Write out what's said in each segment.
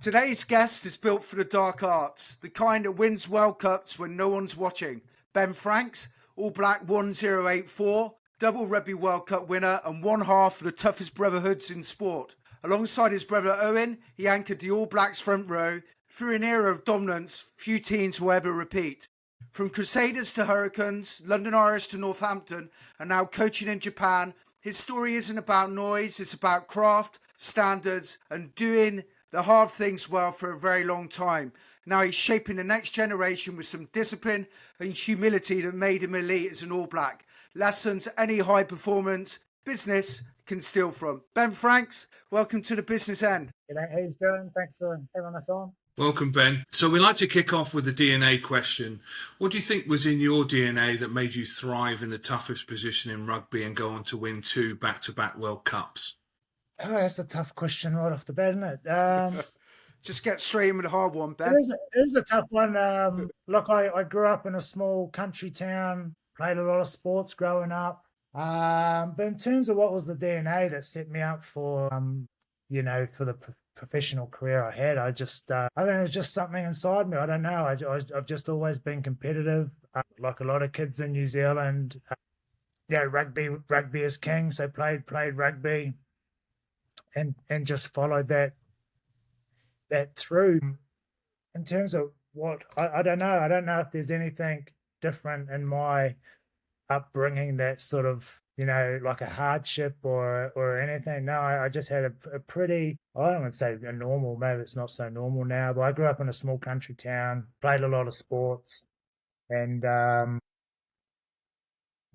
Today's guest is built for the dark arts, the kind that wins World Cups when no one's watching. Ben Franks, All Black 1084, double Rugby World Cup winner and one half of the toughest brotherhoods in sport. Alongside his brother Owen, he anchored the All Blacks front row through an era of dominance few teams will ever repeat. From Crusaders to Hurricanes, London Irish to Northampton, and now coaching in Japan, his story isn't about noise, it's about craft, standards, and doing the hard things well for a very long time. Now he's shaping the next generation with some discipline and humility that made him elite as an All Black. Lessons any high performance business can steal from. Ben Franks, welcome to the business end. G'day, how you doing? Thanks for having us on. Welcome, Ben. So we like to kick off with the DNA question. What do you think was in your DNA that made you thrive in the toughest position in rugby and go on to win 2 back-to-back World Cups? Oh, that's a tough question right off the bat, isn't it? Just get straight in with a hard one, Ben. It is a tough one. Look, I grew up in a small country town, played a lot of sports growing up. But in terms of what was the DNA that set me up for, for the professional career I had, I think it's just something inside me. I don't know. I've just always been competitive, like a lot of kids in New Zealand. Rugby is king, so played rugby. And just followed that through. In terms of what I don't know. I don't know if there's anything different in my upbringing that sort of, like a hardship or anything. No, I just had a pretty, I don't want to say a normal, maybe it's not so normal now, but I grew up in a small country town, played a lot of sports, and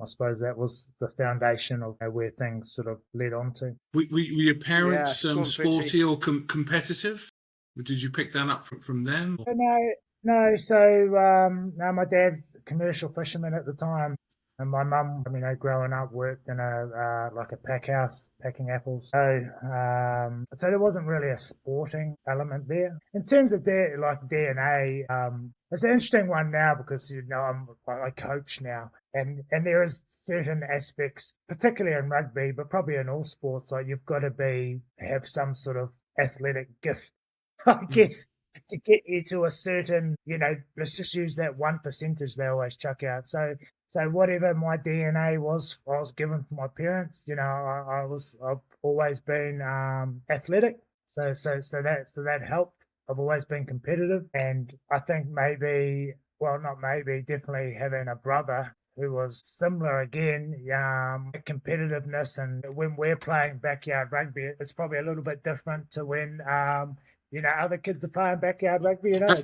I suppose that was the foundation of where things sort of led on to. Were your parents sporty or competitive? Did you pick that up from them? No. So my dad's a commercial fisherman at the time, and my mum, growing up, worked in a pack house packing apples. So there wasn't really a sporting element there. In terms of DNA, it's an interesting one now because I coach now, and there is certain aspects, particularly in rugby, but probably in all sports, like you've got to have some sort of athletic gift, I guess, to get you to a certain, let's just use that 1% they always chuck out. So whatever my DNA was, I was given from my parents. I've always been athletic, so that helped. I've always been competitive, and I think definitely having a brother who was similar again, competitiveness. And when we're playing backyard rugby, it's probably a little bit different to when other kids are playing backyard rugby. There's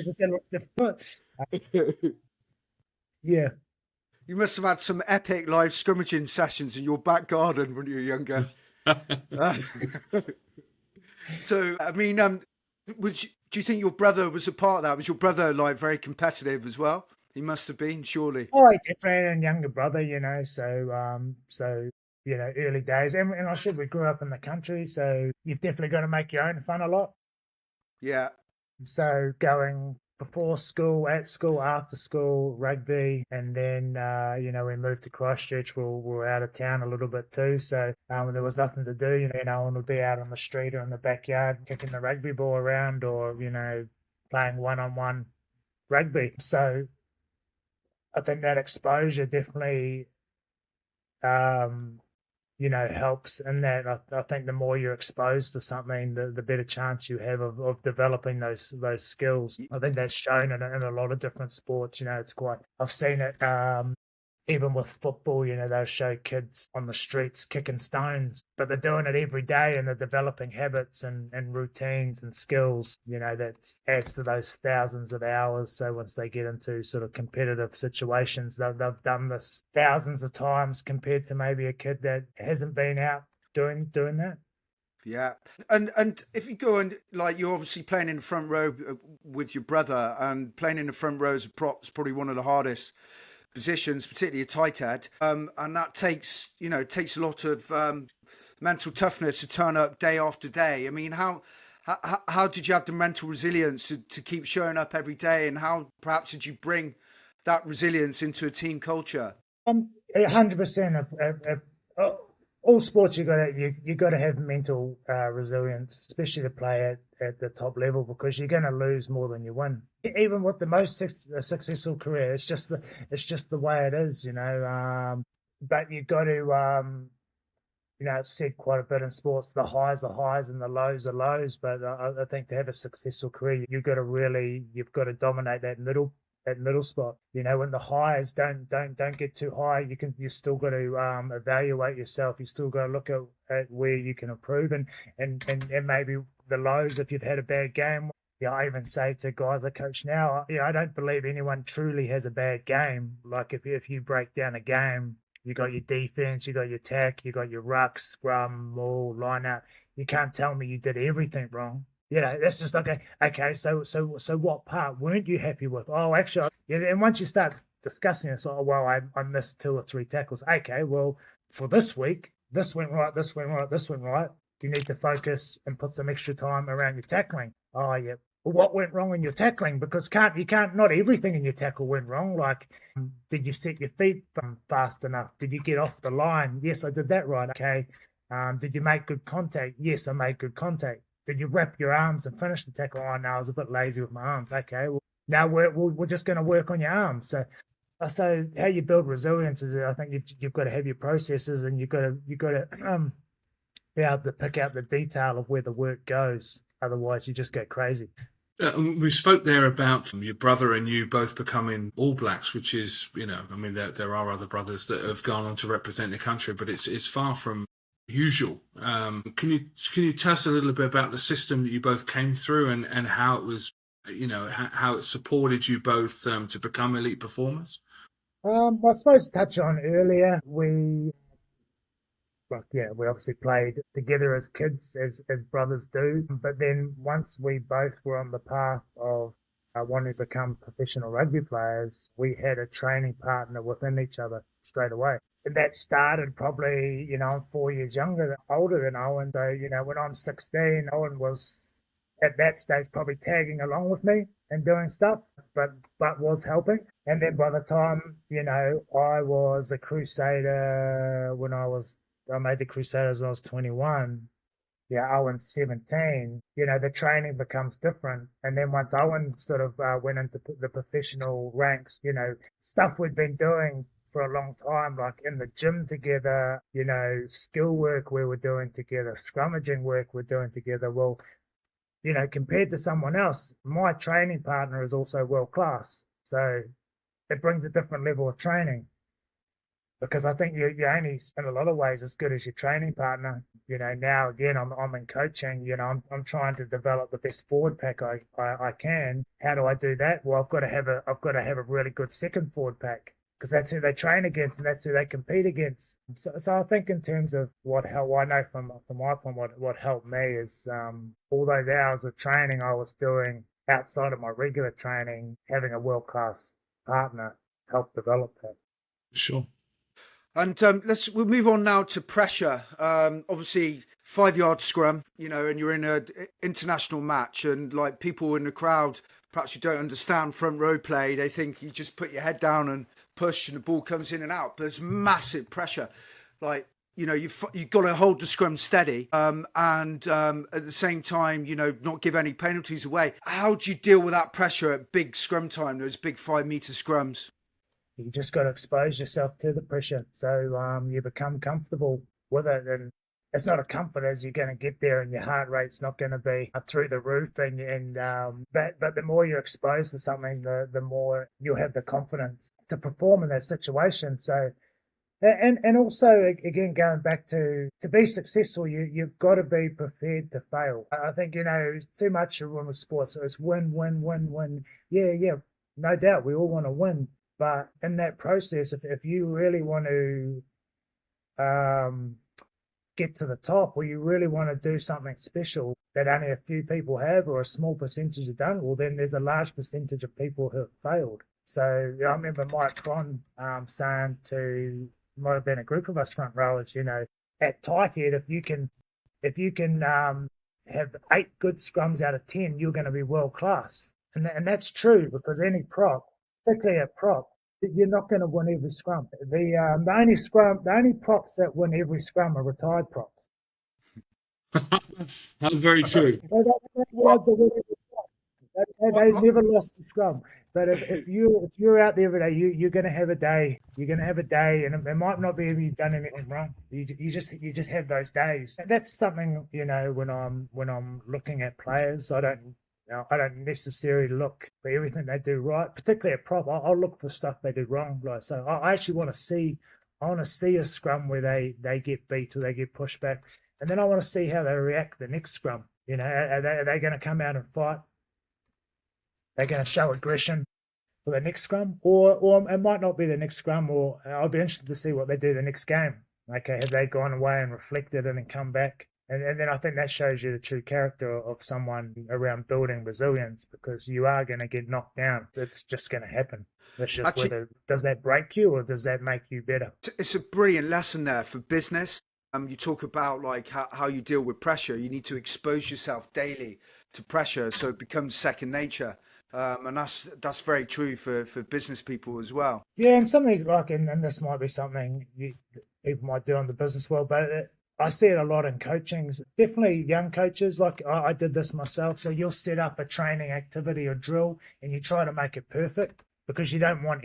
a different. Yeah. You must have had some epic live scrimmaging sessions in your back garden when you were younger. So, do you think your brother was a part of that? Was your brother very competitive as well? He must have been, surely. Oh, he definitely had a younger brother, so early days. And I said we grew up in the country, so you've definitely got to make your own fun a lot. Yeah. So going before school, at school, after school, rugby, and then, we moved to Christchurch. We were out of town a little bit too, so there was nothing to do, and would be out on the street or in the backyard kicking the rugby ball around or, playing one-on-one rugby. So I think that exposure definitely, helps in that. I think the more you're exposed to something, the better chance you have of developing those skills. I think that's shown in a lot of different sports. I've seen it even with football. They'll show kids on the streets kicking stones, but they're doing it every day and they're developing habits and routines and skills, that adds to those thousands of hours. So once they get into sort of competitive situations, they've done this thousands of times compared to maybe a kid that hasn't been out doing that. Yeah. And if you go and you're obviously playing in the front row with your brother, and playing in the front row as a prop is probably one of the hardest positions, particularly a tight head, and that takes a lot of mental toughness to turn up day after day. How did you have the mental resilience to keep showing up every day, and how perhaps did you bring that resilience into a team culture? 100%. all sports you got to have mental resilience, especially to play at the top level, because you're going to lose more than you win. Even with the most successful career, it's just the way it is, you know. But you got to you know, it's said quite a bit in sports, the highs are highs and the lows are lows. But I think to have a successful career, you've got to dominate that middle spot. You know, when the highs don't get too high, you still got to evaluate yourself. You still got to look at where you can improve, and maybe the lows if you've had a bad game. Yeah, I even say to guys I coach now, you know, I don't believe anyone truly has a bad game. Like if you break down a game, you got your defense, you got your attack, you got your ruck, scrum, maul, line out. You can't tell me you did everything wrong. You know, that's just okay. So what part weren't you happy with? Oh, actually, yeah. And once you start discussing it, so well, I missed 2 or 3 tackles. Okay, well, for this week, this went right, this went right, this went right. You need to focus and put some extra time around your tackling. Oh, yeah. Well, what went wrong in your tackling? Because not everything in your tackle went wrong. Like, did you set your feet fast enough? Did you get off the line? Yes, I did that right. Okay. Did you make good contact? Yes, I made good contact. Did you wrap your arms and finish the tackle? Oh, no, I was a bit lazy with my arms. Okay, well, now we're just going to work on your arms. So how you build resilience is, I think you've got to have your processes, and you've got to be able to pick out the detail of where the work goes. Otherwise, you just go crazy. We spoke there about your brother and you both becoming All Blacks, which is, you know, I mean, there are other brothers that have gone on to represent the country, but it's far from usual. Can you tell us a little bit about the system that you both came through and how it was, you know, how it supported you both to become elite performers? I suppose to touch on earlier, we obviously played together as kids, as brothers do. But then once we both were on the path of wanting to become professional rugby players, we had a training partner within each other straight away. And that started probably, you know, I'm 4 years older than Owen. So, you know, when I'm 16, Owen was at that stage probably tagging along with me and doing stuff, but was helping. And then by the time, you know, I was a Crusader I made the Crusaders when I was 21. Yeah, Owen's 17. You know, the training becomes different. And then once Owen sort of went into the professional ranks, you know, stuff we'd been doing for a long time, like in the gym together, you know, skill work we were doing together, scrummaging work we're doing together. Well, you know, compared to someone else, my training partner is also world class. So it brings a different level of training, because I think you're only in a lot of ways as good as your training partner. You know, now again, I'm in coaching. You know, I'm trying to develop the best forward pack I can. How do I do that? Well, I've got to have a really good second forward pack, because that's who they train against and that's who they compete against. So I think in terms of how I know from my point, what helped me is all those hours of training I was doing outside of my regular training, having a world class partner helped develop that. Sure. And we'll move on now to pressure. Obviously, 5-yard scrum, you know, and you're in an international match, and like people in the crowd, perhaps you don't understand front row play. They think you just put your head down and push, and the ball comes in and out. But there's massive pressure. Like, you know, you've got to hold the scrum steady, and at the same time, you know, not give any penalties away. How do you deal with that pressure at big scrum time? Those big 5-meter scrums. You just got to expose yourself to the pressure, so you become comfortable with it. And it's not a comfort as you're going to get there, and your heart rate's not going to be up through the roof. But the more you're exposed to something, the more you'll have the confidence to perform in that situation. So, and also again, going back to be successful, you've got to be prepared to fail. I think, you know, too much of with sports, so it's win, win, win, win. Yeah, no doubt we all want to win. But in that process, if you really want to get to the top, or you really want to do something special that only a few people have, or a small percentage have done, well, then there's a large percentage of people who have failed. So I remember Mike Cron saying might have been a group of us front rowers, you know, at tight head, if you can have 8 good scrums out of 10, you're going to be world class. And that's true, because any prop, particularly a prop, you're not going to win every scrum. The only props that win every scrum are retired props. That's very true. They're the What? ones that win every scrum. They've never lost a scrum. But if you're out there every day, you're going to have a day. You're going to have a day, and it might not be if you've done anything wrong. You just have those days. And that's something, when I'm looking at players, I don't necessarily look for everything they do right, particularly at prop. I'll look for stuff they do wrong. Like, so I actually want to see. I want to see a scrum where they get beat or they get pushed back, and then I want to see how they react the next scrum. Are they going to come out and fight? They're going to show aggression for the next scrum, or it might not be the next scrum, or I'll be interested to see what they do the next game. Okay, have they gone away and reflected and then come back? And then I think that shows you the true character of someone around building resilience, because you are going to get knocked down. It's just going to happen. It's just whether, does that break you or does that make you better? It's a brilliant lesson there for business. You talk about like how you deal with pressure. You need to expose yourself daily to pressure so it becomes second nature. And that's very true for business people as well. Yeah, and something like, and this might be something people might do in the business world, but I see it a lot in coaching. Definitely young coaches, like I did this myself. So you'll set up a training activity or drill and you try to make it perfect because you don't want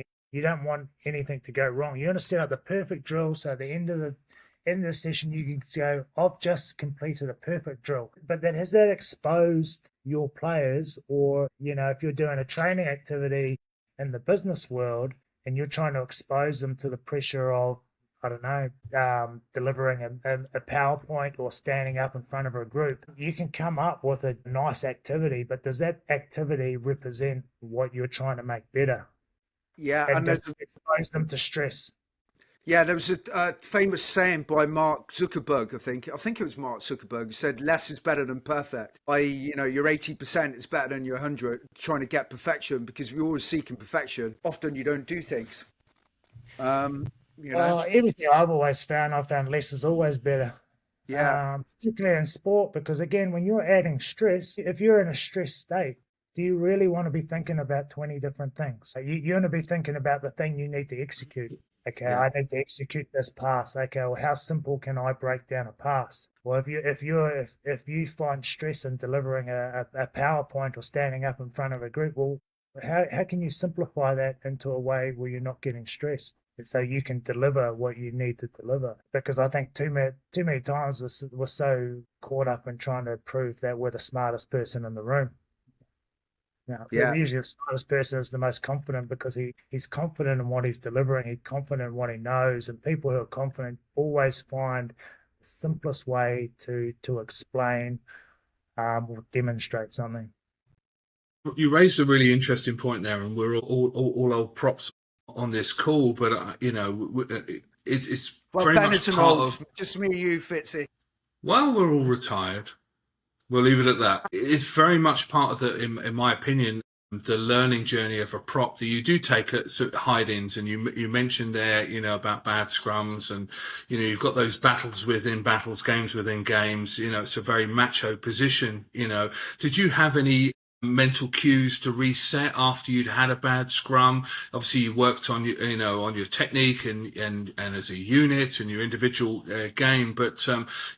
anything to go wrong. You want to set up the perfect drill so at the end of the session you can go, I've just completed a perfect drill. But then has that exposed your players? Or, if you're doing a training activity in the business world and you're trying to expose them to the pressure of, I don't know, delivering a PowerPoint or standing up in front of a group, you can come up with a nice activity, but does that activity represent what you're trying to make better? Yeah, And and does it expose them to stress? yeah, there was a famous saying by Mark Zuckerberg. I think it was Mark Zuckerberg, who said, "Less is better than perfect." Your 80% is better than your 100. Trying to get perfection, because if you're always seeking perfection, often you don't do things. Um, you know, Everything I've found less is always better. yeah, Particularly in sport, because again, when you're adding stress, if you're in a stressed state, do you really want to be thinking about 20 different things? So you want to be thinking about the thing you need to execute. Okay, yeah, I need to execute this pass. Okay, well, how simple can I break down a pass? Well, if you find stress in delivering a PowerPoint or standing up in front of a group, well, how can you simplify that into a way where you're not getting stressed, so you can deliver what you need to deliver? Because I think too many times we're so caught up in trying to prove that we're the smartest person in the room. yeah. Usually the smartest person is the most confident because he's confident in what he's delivering, he's confident in what he knows, and people who are confident always find the simplest way to explain or demonstrate something. You raised a really interesting point there, and we're all old props on this call, but it's Well, very much Benetton part old, of. just me and you, Fitzy. Well, we're all retired. We'll leave it at that. It's very much part of in my opinion, the learning journey of a prop that you do take at hide-ins. And you mentioned there, about bad scrums, and you've got those battles within battles, games within games. It's a very macho position. Did you have any mental cues to reset after you'd had a bad scrum? Obviously you worked on on your technique and as a unit and your individual game, but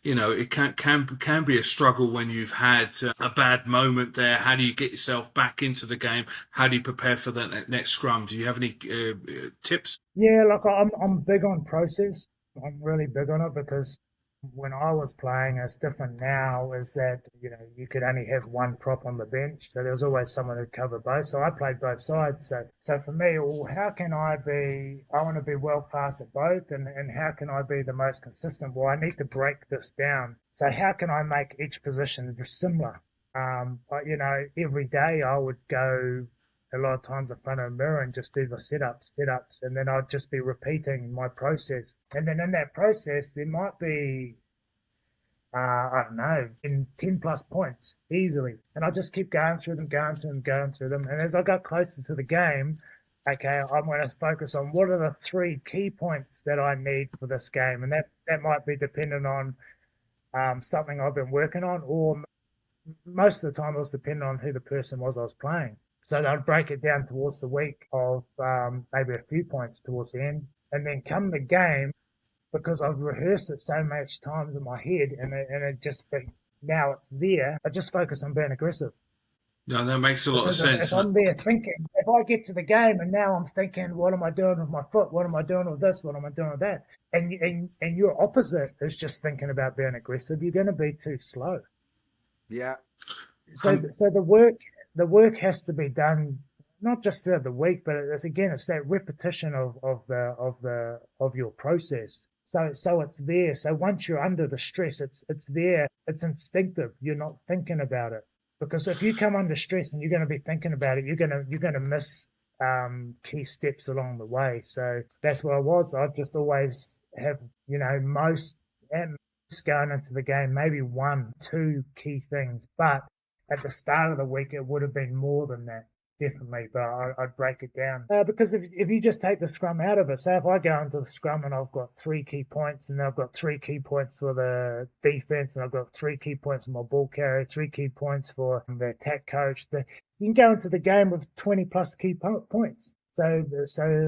it can be a struggle when you've had a bad moment there. How do you get yourself back into the game? How do you prepare for that next scrum? Do you have any tips? Yeah, look, I'm big on process. I'm really big on it because when I was playing, it's different now, is that, you could only have one prop on the bench. So there was always someone who'd cover both. So I played both sides. So for me, well, I want to be world class at both. And how can I be the most consistent? Well, I need to break this down. So how can I make each position similar? But, every day I would go a lot of times in front of a mirror and just do the sit-ups, and then I'd just be repeating my process. And then in that process, there might be, I don't know, in 10 plus points easily. And I just keep going through them. And as I got closer to the game, okay, I'm going to focus on what are the 3 key points that I need for this game. And that might be dependent on something I've been working on, or most of the time it was dependent on who the person was I was playing. So they'd break it down towards the week of maybe a few points towards the end. And then come the game, because I've rehearsed it so much times in my head and it just, now it's there, I just focus on being aggressive. No, that makes a lot of Because sense. if I'm there thinking, if I get to the game and now I'm thinking, what am I doing with my foot? What am I doing with this? What am I doing with that? And your opposite is just thinking about being aggressive, you're going to be too slow. Yeah. So the work has to be done not just throughout the week, but it's that repetition of your process. So it's there. So once you're under the stress, it's there. It's instinctive. You're not thinking about it. Because if you come under stress and you're going to be thinking about it, you're going to miss key steps along the way. So that's what I was. I just always have, most going into the game, maybe 1-2 key things. But at the start of the week, it would have been more than that. Definitely, but I'd break it down. Because if you just take the scrum out of it, say if I go into the scrum and I've got 3 key points and I've got 3 key points for the defense and I've got 3 key points for my ball carrier, 3 key points for the attack coach, you can go into the game with 20 plus key points. So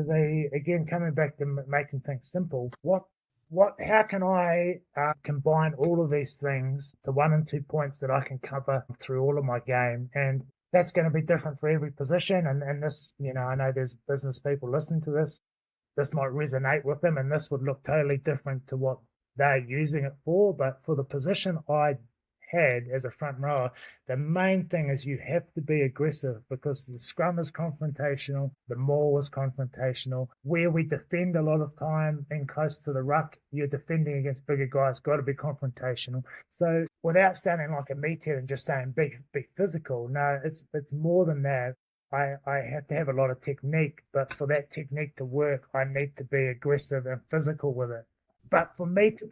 they, again, coming back to making things simple, how can I combine all of these things to 1 and 2 points that I can cover through all of my game? And that's going to be different for every position. And this, I know there's business people listening to this. This might resonate with them, and this would look totally different to what they're using it for. But for the position I had as a front rower, the main thing is you have to be aggressive, because the scrum is confrontational, the maul is confrontational. Where we defend a lot of time and close to the ruck, you're defending against bigger guys, got to be confrontational. So without sounding like a meathead and just saying be physical, no, it's more than that. I have to have a lot of technique, but for that technique to work, I need to be aggressive and physical with it. But for me to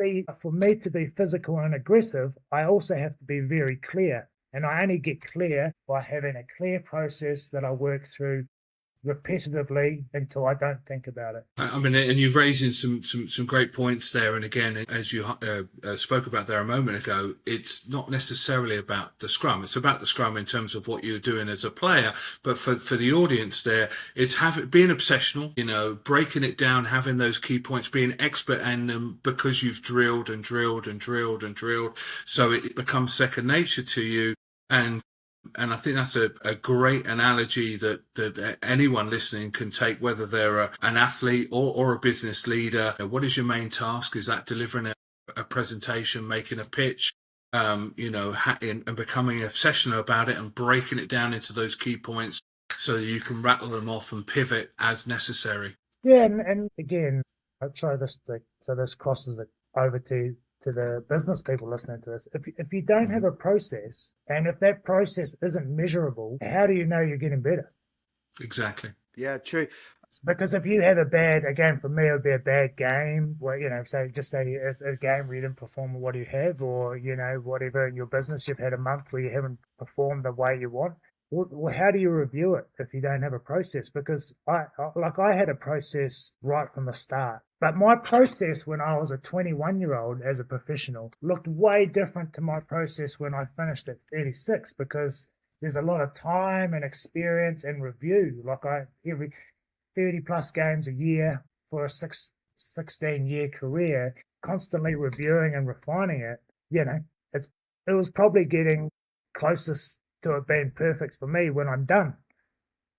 be physical and aggressive, I also have to be very clear. And I only get clear by having a clear process that I work through repetitively until I don't think about it. I mean, and you've raised in some great points there. And again, as you spoke about there a moment ago, it's not necessarily about the scrum. It's about the scrum in terms of what you're doing as a player. But for the audience there, it's being obsessional, breaking it down, having those key points, being expert in them because you've drilled and drilled and drilled and drilled. So it becomes second nature to you. And I think that's a great analogy that anyone listening can take, whether they're an athlete or a business leader. What is your main task? Is that delivering a presentation, making a pitch, and becoming obsessional about it and breaking it down into those key points so that you can rattle them off and pivot as necessary? Yeah, and again, I'll try this so this crosses it over to the business people listening to this. If you don't have a process, and if that process isn't measurable, how do you know you're getting better? Exactly. Yeah, true. Because if you have again, for me, it would be a bad game where, say it's a game where you didn't perform what you have, or, whatever in your business, you've had a month where you haven't performed the way you want. Well, how do you review it if you don't have a process? Because I had a process right from the start. But my process when I was a 21-year-old as a professional looked way different to my process when I finished at 36, because there's a lot of time and experience and review. Every 30 plus games a year for a 16-year career, constantly reviewing and refining it, it was probably getting closest to it being perfect for me when I'm done.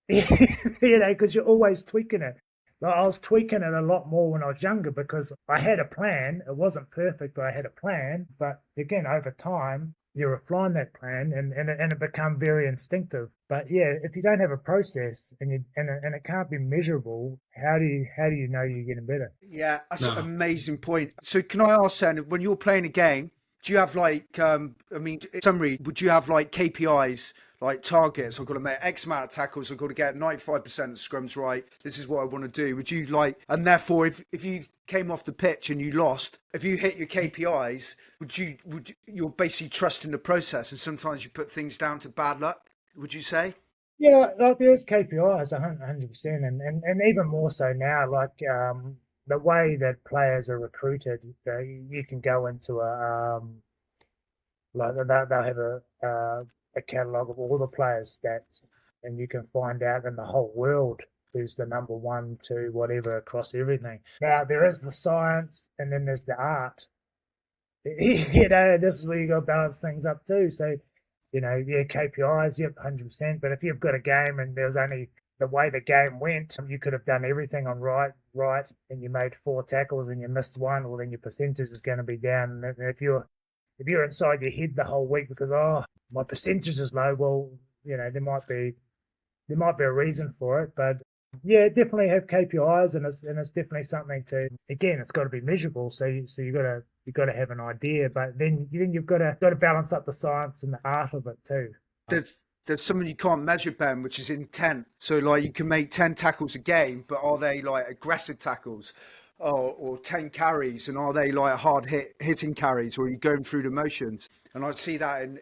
Because you're always tweaking it. I was tweaking it a lot more when I was younger because I had a plan. It wasn't perfect, but I had a plan. But again, over time, you refine that plan and it becomes very instinctive. But yeah, if you don't have a process and it can't be measurable, how do you know you're getting better? Yeah, that's an amazing point. So can I ask then, when you're playing a game, do you have in summary, would you have KPIs, like targets? I've got to make X amount of tackles. I've got to get 95% of scrums right. This is what I want to do. Would you and therefore if you came off the pitch and you lost, if you hit your KPIs, you're basically trusting the process, and sometimes you put things down to bad luck, would you say? Yeah, there's KPIs 100%, and even more so now, the way that players are recruited, you can go into they'll have a catalogue of all the players' stats, and you can find out in the whole world who's the number 1, 2, whatever across everything. Now there is the science, and then there's the art. This is where you got to balance things up too. So, yeah, KPIs, yep, 100%. But if you've got a game and there's only the way the game went, you could have done everything on right, and you made 4 tackles and you missed 1, well, then your percentage is going to be down. And if you're inside your head the whole week because my percentage is low, well, there might be a reason for it, but yeah, definitely have KPIs, and it's definitely something to, again, it's got to be measurable. So you got to have an idea, but then you've got to balance up the science and the art of it too. There's something you can't measure, Ben, which is intent. So like you can make 10 tackles a game, but are they like aggressive tackles? Or 10 carries, and are they like hitting carries, or are you going through the motions? And I see that in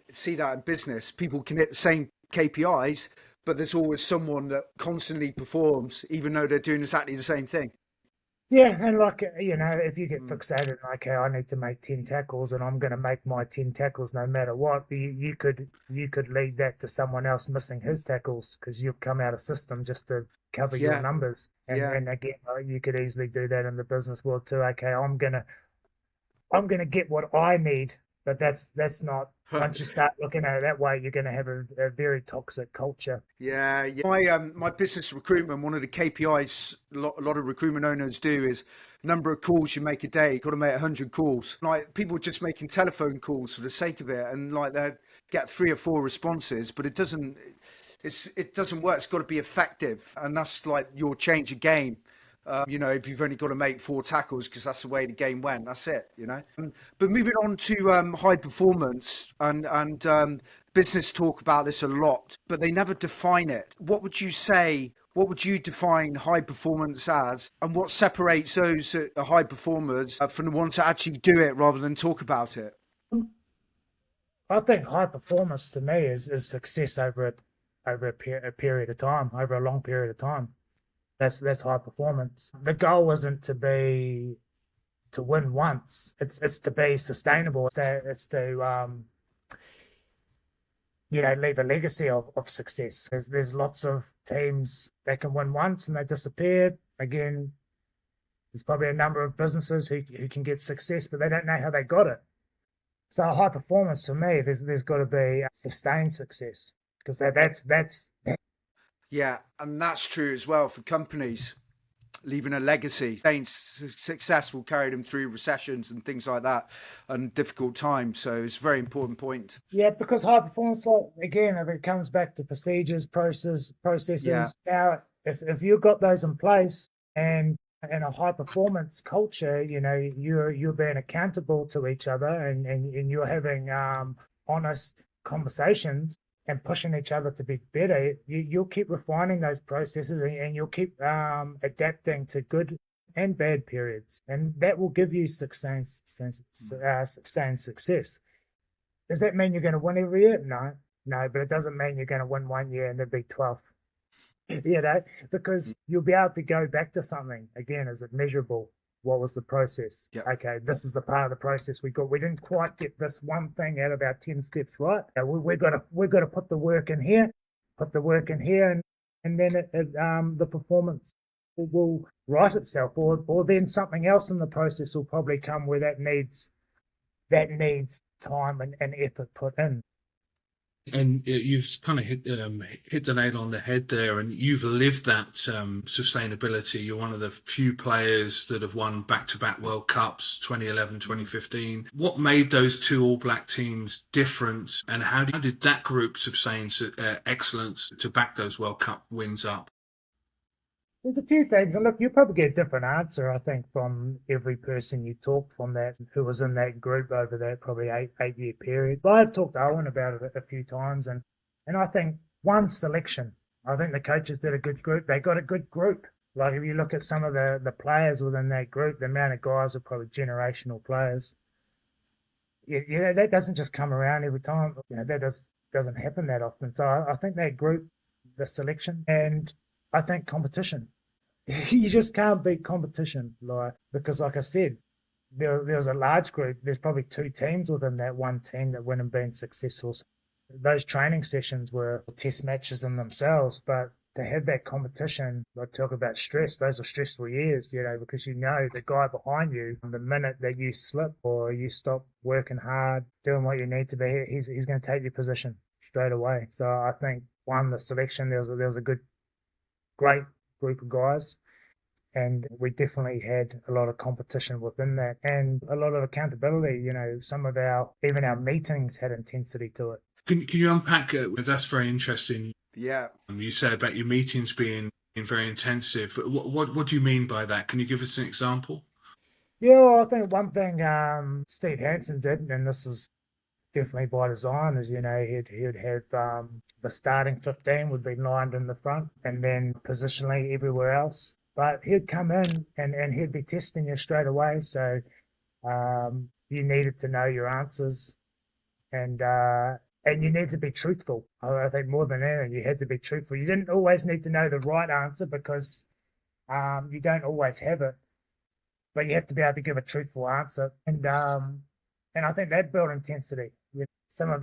business. People can hit the same KPIs, but there's always someone that constantly performs, even though they're doing exactly the same thing. Yeah, and like, if you get fixated, okay, I need to make 10 tackles and I'm going to make my 10 tackles no matter what, you could lead that to someone else missing his tackles because you've come out of system just to cover your numbers. And again, you could easily do that in the business world too. Okay, I'm going to get what I need, but that's not, once you start looking at it that way, you're going to have a very toxic culture. Yeah. My business recruitment, one of the KPIs a lot of recruitment owners do is number of calls you make a day. You've got to make 100 calls. Like people just making telephone calls for the sake of it, and like they get 3 or 4 responses, but it doesn't work. It's got to be effective, and that's like your change of game. If you've only got to make 4 tackles because that's the way the game went, that's it, But moving on to high performance, and business talk about this a lot, but they never define it. What would you say? What would you define high performance as, and what separates those high performers from the ones that actually do it rather than talk about it? I think high performance to me is success over a period of time, over a long period of time. That's high performance. The goal isn't to win once. It's to be sustainable. It's to leave a legacy of success. There's lots of teams that can win once and they disappear. Again, there's probably a number of businesses who can get success, but they don't know how they got it. So high performance for me, there's got to be sustained success, because that's. Yeah, and that's true as well for companies, leaving a legacy. Staying successful, carry them through recessions and things like that, and difficult times. So it's a very important point. Yeah, because high performance, again, if it comes back to procedures, processes. Yeah. Now, if you've got those in place and a high performance culture, you're being accountable to each other, and you're having honest conversations and pushing each other to be better, you'll keep refining those processes, and you'll keep adapting to good and bad periods, and that will give you sustained success. Does that mean you're going to win every year? No, but it doesn't mean you're going to win one year and then be 12th. Because you'll be able to go back to something again. Is it measurable? What was the process? Yep. Okay, this is the part of the process we got. We didn't quite get this one thing out of our 10 steps right. We've got to put the work in here, and then the performance will right itself, or then something else in the process will probably come where that needs time and effort put in. And you've kind of hit the nail on the head there, and you've lived that sustainability. You're one of the few players that have won back-to-back World Cups, 2011, 2015. What made those 2 All Black teams different, and how did that group sustain excellence to back those World Cup wins up? There's a few things, and look, you'll probably get a different answer, I think, from every person you talk from that who was in that group over that probably 8-year period. But I've talked to Owen about it a few times, and I think one, selection. I think the coaches did a good group. They got a good group. Like if you look at some of the players within that group, the amount of guys are probably generational players. That doesn't just come around every time. That doesn't happen that often. So I think that group, the selection, and I think competition. You just can't beat competition, because like I said, there was a large group. There's probably 2 teams within that one team that went and been successful. those training sessions were test matches in themselves, but to have that competition, I talk about stress, those are stressful years, because you know the guy behind you, the minute that you slip or you stop working hard, doing what you need to be, he's going to take your position straight away. So I think, the selection, there was a great group of guys, and we definitely had a lot of competition within that and a lot of accountability. Some of even our meetings had intensity to it. Can you unpack it? That's very interesting. Yeah. You say about your meetings being very intensive. What do you mean by that? Can you give us an example? Yeah, well, I think one thing Steve Hansen did, and this is definitely by design, is he'd have the starting 15 would be lined in the front, and then positionally everywhere else. But he'd come in and he'd be testing you straight away. So you needed to know your answers, and you need to be truthful. I think more than anything, you had to be truthful. You didn't always need to know the right answer because you don't always have it, but you have to be able to give a truthful answer. And I think that built intensity. Some of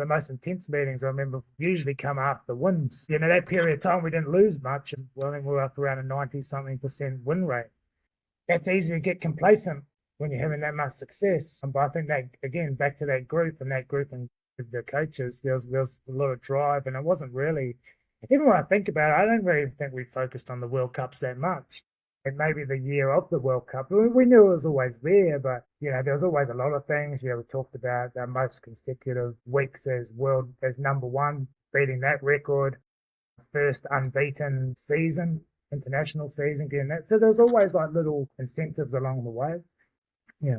the most intense meetings I remember usually come after wins. That period of time we didn't lose much. I think we were up around a 90-something% win rate. That's easy to get complacent when you're having that much success. But I think that, again, back to that group and the coaches, there was a lot of drive, and it wasn't really, even when I think about it, I don't really think we focused on the World Cups that much. And maybe the year of the World Cup, we knew it was always there, but there was always a lot of things. We talked about our most consecutive weeks as number one, beating that record, first unbeaten season, international season, getting that. So there's always like little incentives along the way. Yeah.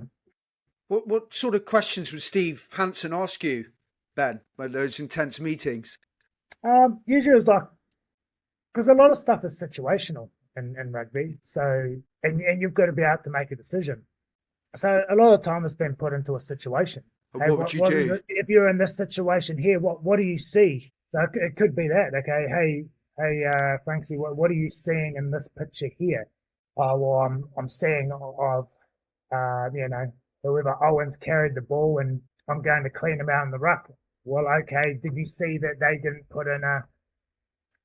What sort of questions would Steve Hansen ask you, Ben, by those intense meetings? Usually it's like, because a lot of stuff is situational in rugby. So, and you've got to be able to make a decision. So a lot of time it's been put into a situation. Hey, what would you do? If you're in this situation here, what do you see? So it could be that, okay, hey, Franksy, what are you seeing in this picture here? Oh, well, I'm seeing whoever Owens carried the ball and I'm going to clean them out in the ruck. Well, okay, did you see that they didn't put in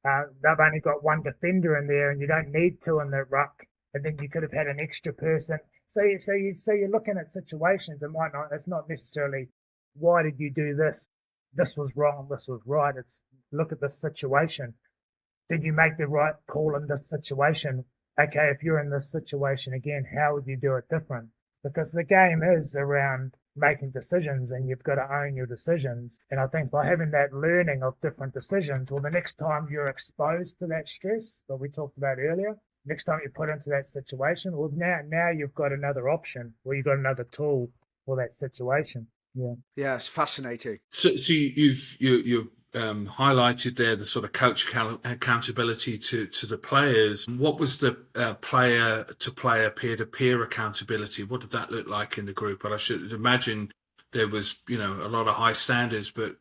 they've only got one defender in there and you don't need two in the ruck, and then you could have had an extra person. So you're looking at situations. It's not necessarily why did you do this? This was wrong, this was right. It's look at this situation. Did you make the right call in this situation? Okay, if you're in this situation again, how would you do it different? Because the game is around making decisions, and you've got to own your decisions. And I think by having that learning of different decisions, well, the next time you're exposed to that stress that we talked about earlier, next time you put into that situation, well, now you've got another option, or you've got another tool for that situation. Yeah, it's fascinating. So you've highlighted there the sort of coach accountability to the players. What was the player-to-player, peer-to-peer accountability? What did that look like in the group? And I should imagine there was, a lot of high standards, but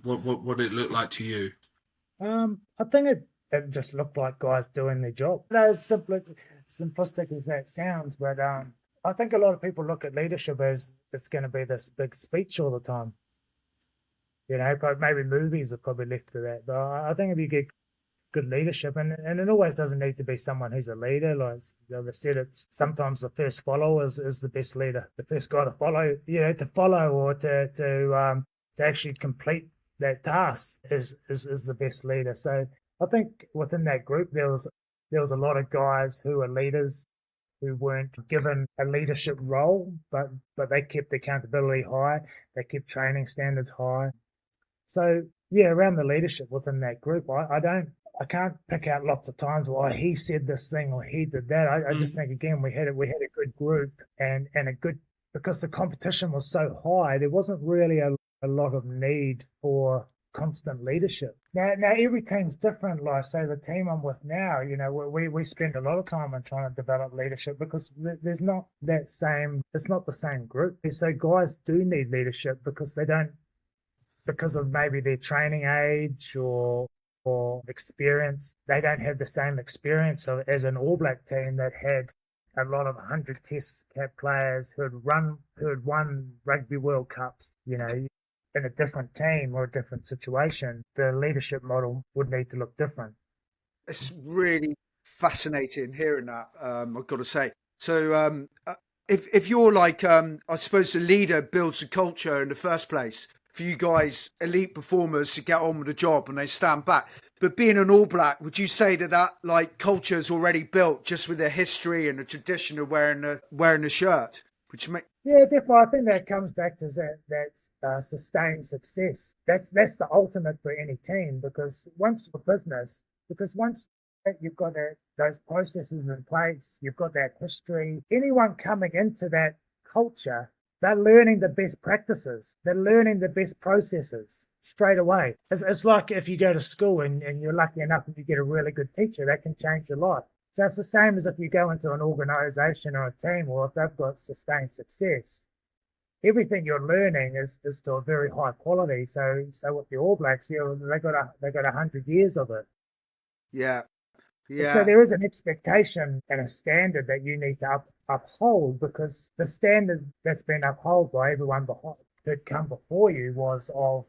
what did it look like to you? I think it just looked like guys doing their job. As simplistic as that sounds, but I think a lot of people look at leadership as it's going to be this big speech all the time. But maybe movies are probably left to that. But I think if you get good leadership, and it always doesn't need to be someone who's a leader. Like I said, it's sometimes the first follower is the best leader. The first guy to follow, or to actually complete that task is the best leader. So I think within that group there was a lot of guys who are leaders who weren't given a leadership role, but they kept accountability high. They kept training standards high. So yeah, around the leadership within that group, I can't pick out lots of times why he said this thing or he did that. I just think again we had a good group and a good, because the competition was so high, there wasn't really a lot of need for constant leadership. Now every team's different. Like say the team I'm with now, we spend a lot of time on trying to develop leadership because there's not that same. It's not the same group. So guys do need leadership because they don't, because of maybe their training age or experience. They don't have the same experience as an All Black team that had a lot of 100 test cap players who had won Rugby World Cups. in a different team or a different situation, the leadership model would need to look different. It's really fascinating hearing that. I've got to say. So, if you're like, I suppose the leader builds a culture in the first place for you guys, elite performers, to get on with the job and they stand back. But being an All Black, would you say that like culture is already built just with the history and the tradition of wearing the shirt, which make Yeah, definitely. I think that comes back to that sustained success. That's the ultimate for any team because once you've got those processes in place, you've got that history. Anyone coming into that culture, they're learning the best practices. They're learning the best processes straight away. It's like if you go to school and you're lucky enough and you get a really good teacher, that can change your life. So it's the same as if you go into an organisation or a team, or if they've got sustained success. Everything you're learning is to a very high quality. So with the All Blacks, they got 100 years of it. yeah, So yeah, there is an expectation and a standard that you need to uphold, because the standard that's been upheld by everyone that come before you was of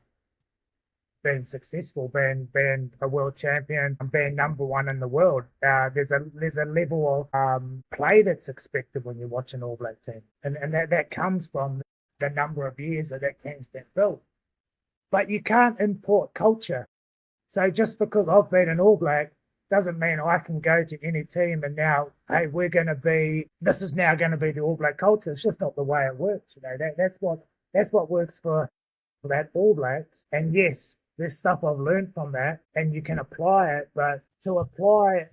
being successful, being a world champion, being number one in the world. There's a level of play that's expected when you watch an All Black team, and that comes from the number of years that team's been built. But you can't import culture. So just because I've been an All Black doesn't mean I can go to any team and now, hey, this is now going to be the All Black culture. It's just not the way it works. That's what works for that All Blacks. And yes, there's stuff I've learned from that, and you can apply it. But to apply it,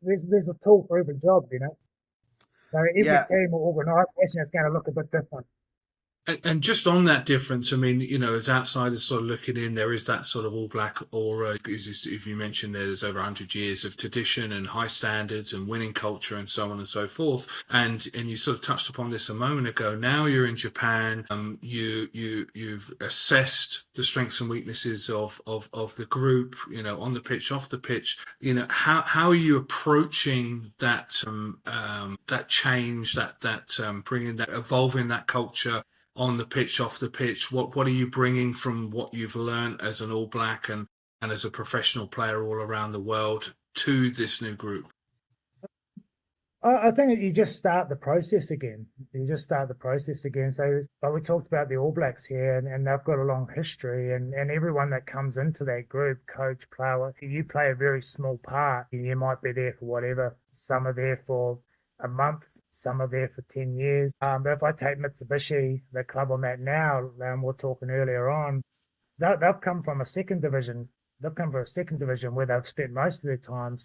there's a tool for every job, you know. So every yeah. team or organisation is going to look a bit different. And just on that difference, I mean, as outsiders sort of looking in, there is that sort of All Black aura. Because if you mentioned there's over 100 years of tradition and high standards and winning culture and so on and so forth. And you sort of touched upon this a moment ago. Now you're in Japan. You've assessed the strengths and weaknesses of the group. On the pitch, off the pitch. How are you approaching that that change, that bringing that, evolving that culture on the pitch, off the pitch? What are you bringing from what you've learned as an All Black and as a professional player all around the world to this new group? I think you just start the process again. So, but we talked about the All Blacks here, and they've got a long history, and everyone that comes into that group, coach, player, you play a very small part. You might be there for whatever. Some are there for a month, some are there for 10 years. But if I take Mitsubishi, the club I'm at now, we're talking earlier on, they've come from a second division. They've come from a second division where they've spent most of their time.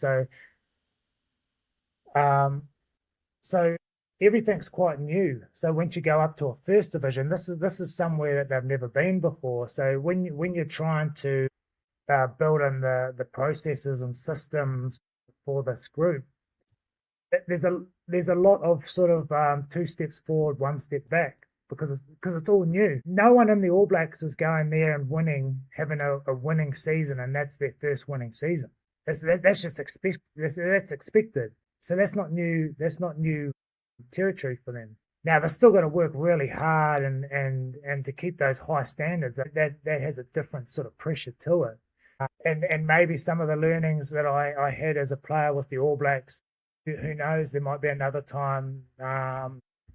So everything's quite new. So once you go up to a first division, this is somewhere that they've never been before. So when you're trying to build in the processes and systems for this group, there's a lot of sort of 2 steps forward, 1 step back, because it's all new. No one in the All Blacks is going there and having a winning season, and that's their first winning season. That's just that's expected. So that's not new. That's not new territory for them. Now they're still going to work really hard and to keep those high standards. That has a different sort of pressure to it. And maybe some of the learnings that I had as a player with the All Blacks, who knows, there might be another time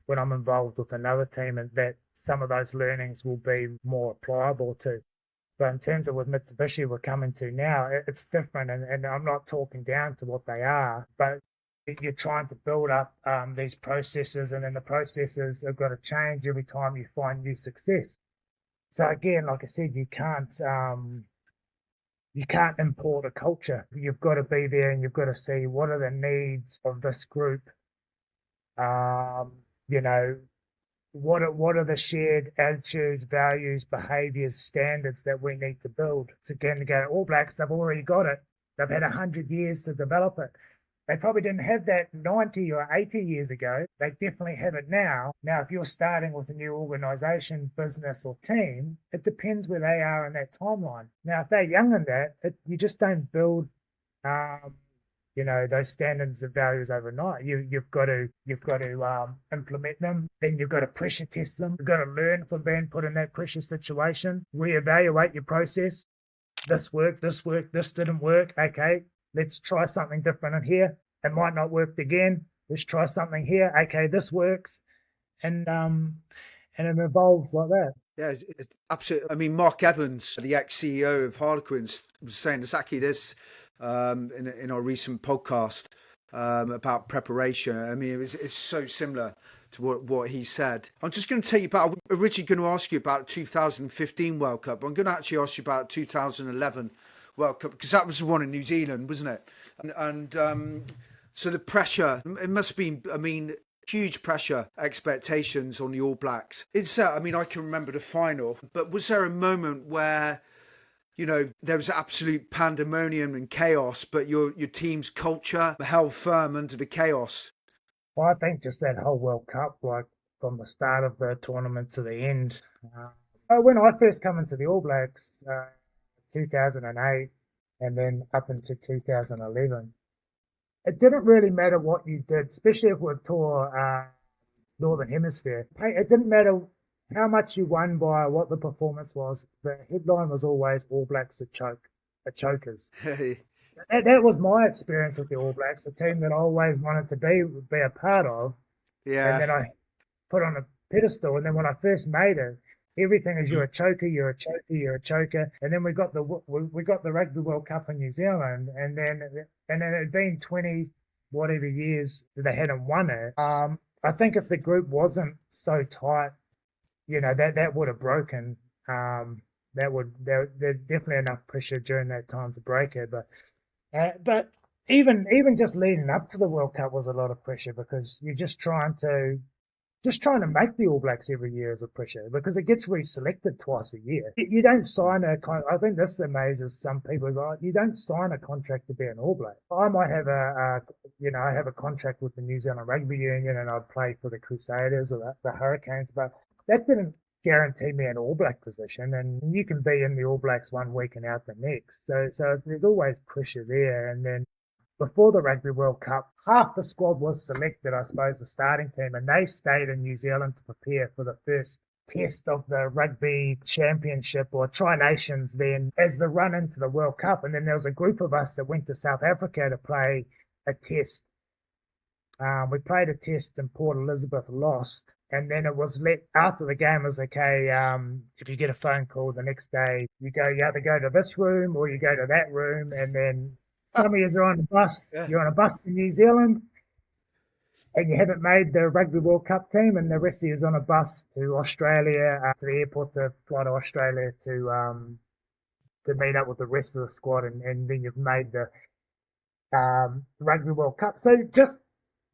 when I'm involved with another team, and that some of those learnings will be more applicable to. But in terms of what Mitsubishi we're coming to now, it's different, and I'm not talking down to what they are, but you're trying to build up these processes, and then the processes have got to change every time you find new success. So again, like I said, you can't import a culture. You've got to be there, and you've got to see what are the needs of this group. What are the shared attitudes, values, behaviours, standards that we need to build? So again, to go All Blacks, they've already got it. They've had 100 years to develop it. They probably didn't have that 90 or 80 years ago. They definitely have it now. Now, if you're starting with a new organisation, business or team, it depends where they are in that timeline. Now, if they're young in that, you just don't build, those standards and values overnight. You've got to implement them. Then you've got to pressure test them. You've got to learn from being put in that pressure situation. Reevaluate your process. This worked. This didn't work. Okay, let's try something different in here. It might not work again. Let's try something here. Okay, this works, and it evolves like that. Yeah, it's absolutely. I mean, Mark Evans, the ex-CEO of Harlequins, was saying exactly this in our recent podcast about preparation. I mean, it's so similar to what he said. I'm just going to tell you about. I'm originally going to ask you about 2015 World Cup. I'm going to actually ask you about 2011 World Cup because that was the one in New Zealand, wasn't it? And so the pressure, it must be. I mean, huge pressure, expectations on the All Blacks. I mean, I can remember the final, but was there a moment where, there was absolute pandemonium and chaos, but your team's culture held firm under the chaos? Well, I think just that whole World Cup, like from the start of the tournament to the end. When I first come into the All Blacks, 2008, and then up into 2011, it didn't really matter what you did, especially if we tour Northern Hemisphere. It didn't matter how much you won by, what the performance was. The headline was always All Blacks are chokers. That was my experience with the All Blacks, a team that I always wanted to be a part of. Yeah. And then I put on a pedestal. And then when I first made it, everything is you're a choker, you're a choker, you're a choker. And then we got the Rugby World Cup in New Zealand, and then it had been 20 whatever years that they hadn't won it. I think if the group wasn't so tight, that would have broken. There's definitely enough pressure during that time to break it. But even just leading up to the World Cup was a lot of pressure because you're just trying to make the All Blacks every year as a pressure because it gets reselected twice a year. You don't sign I think this amazes some people. You don't sign a contract to be an All Black. I might have I have a contract with the New Zealand Rugby Union and I play for the Crusaders or the Hurricanes, but that didn't guarantee me an All Black position. And you can be in the All Blacks one week and out the next. So there's always pressure there. And then before the Rugby World Cup, half the squad was selected, I suppose, the starting team, and they stayed in New Zealand to prepare for the first test of the Rugby Championship or Tri-Nations then as the run into the World Cup. And then there was a group of us that went to South Africa to play a test. We played a test in Port Elizabeth, lost, and then it was after the game, it was okay, if you get a phone call the next day, you either go to this room or you go to that room, and then some of you are on a bus. Yeah. You're on a bus to New Zealand, and you haven't made the Rugby World Cup team, and the rest of you is on a bus to Australia, to the airport to fly to Australia to meet up with the rest of the squad, and then you've made the Rugby World Cup. So just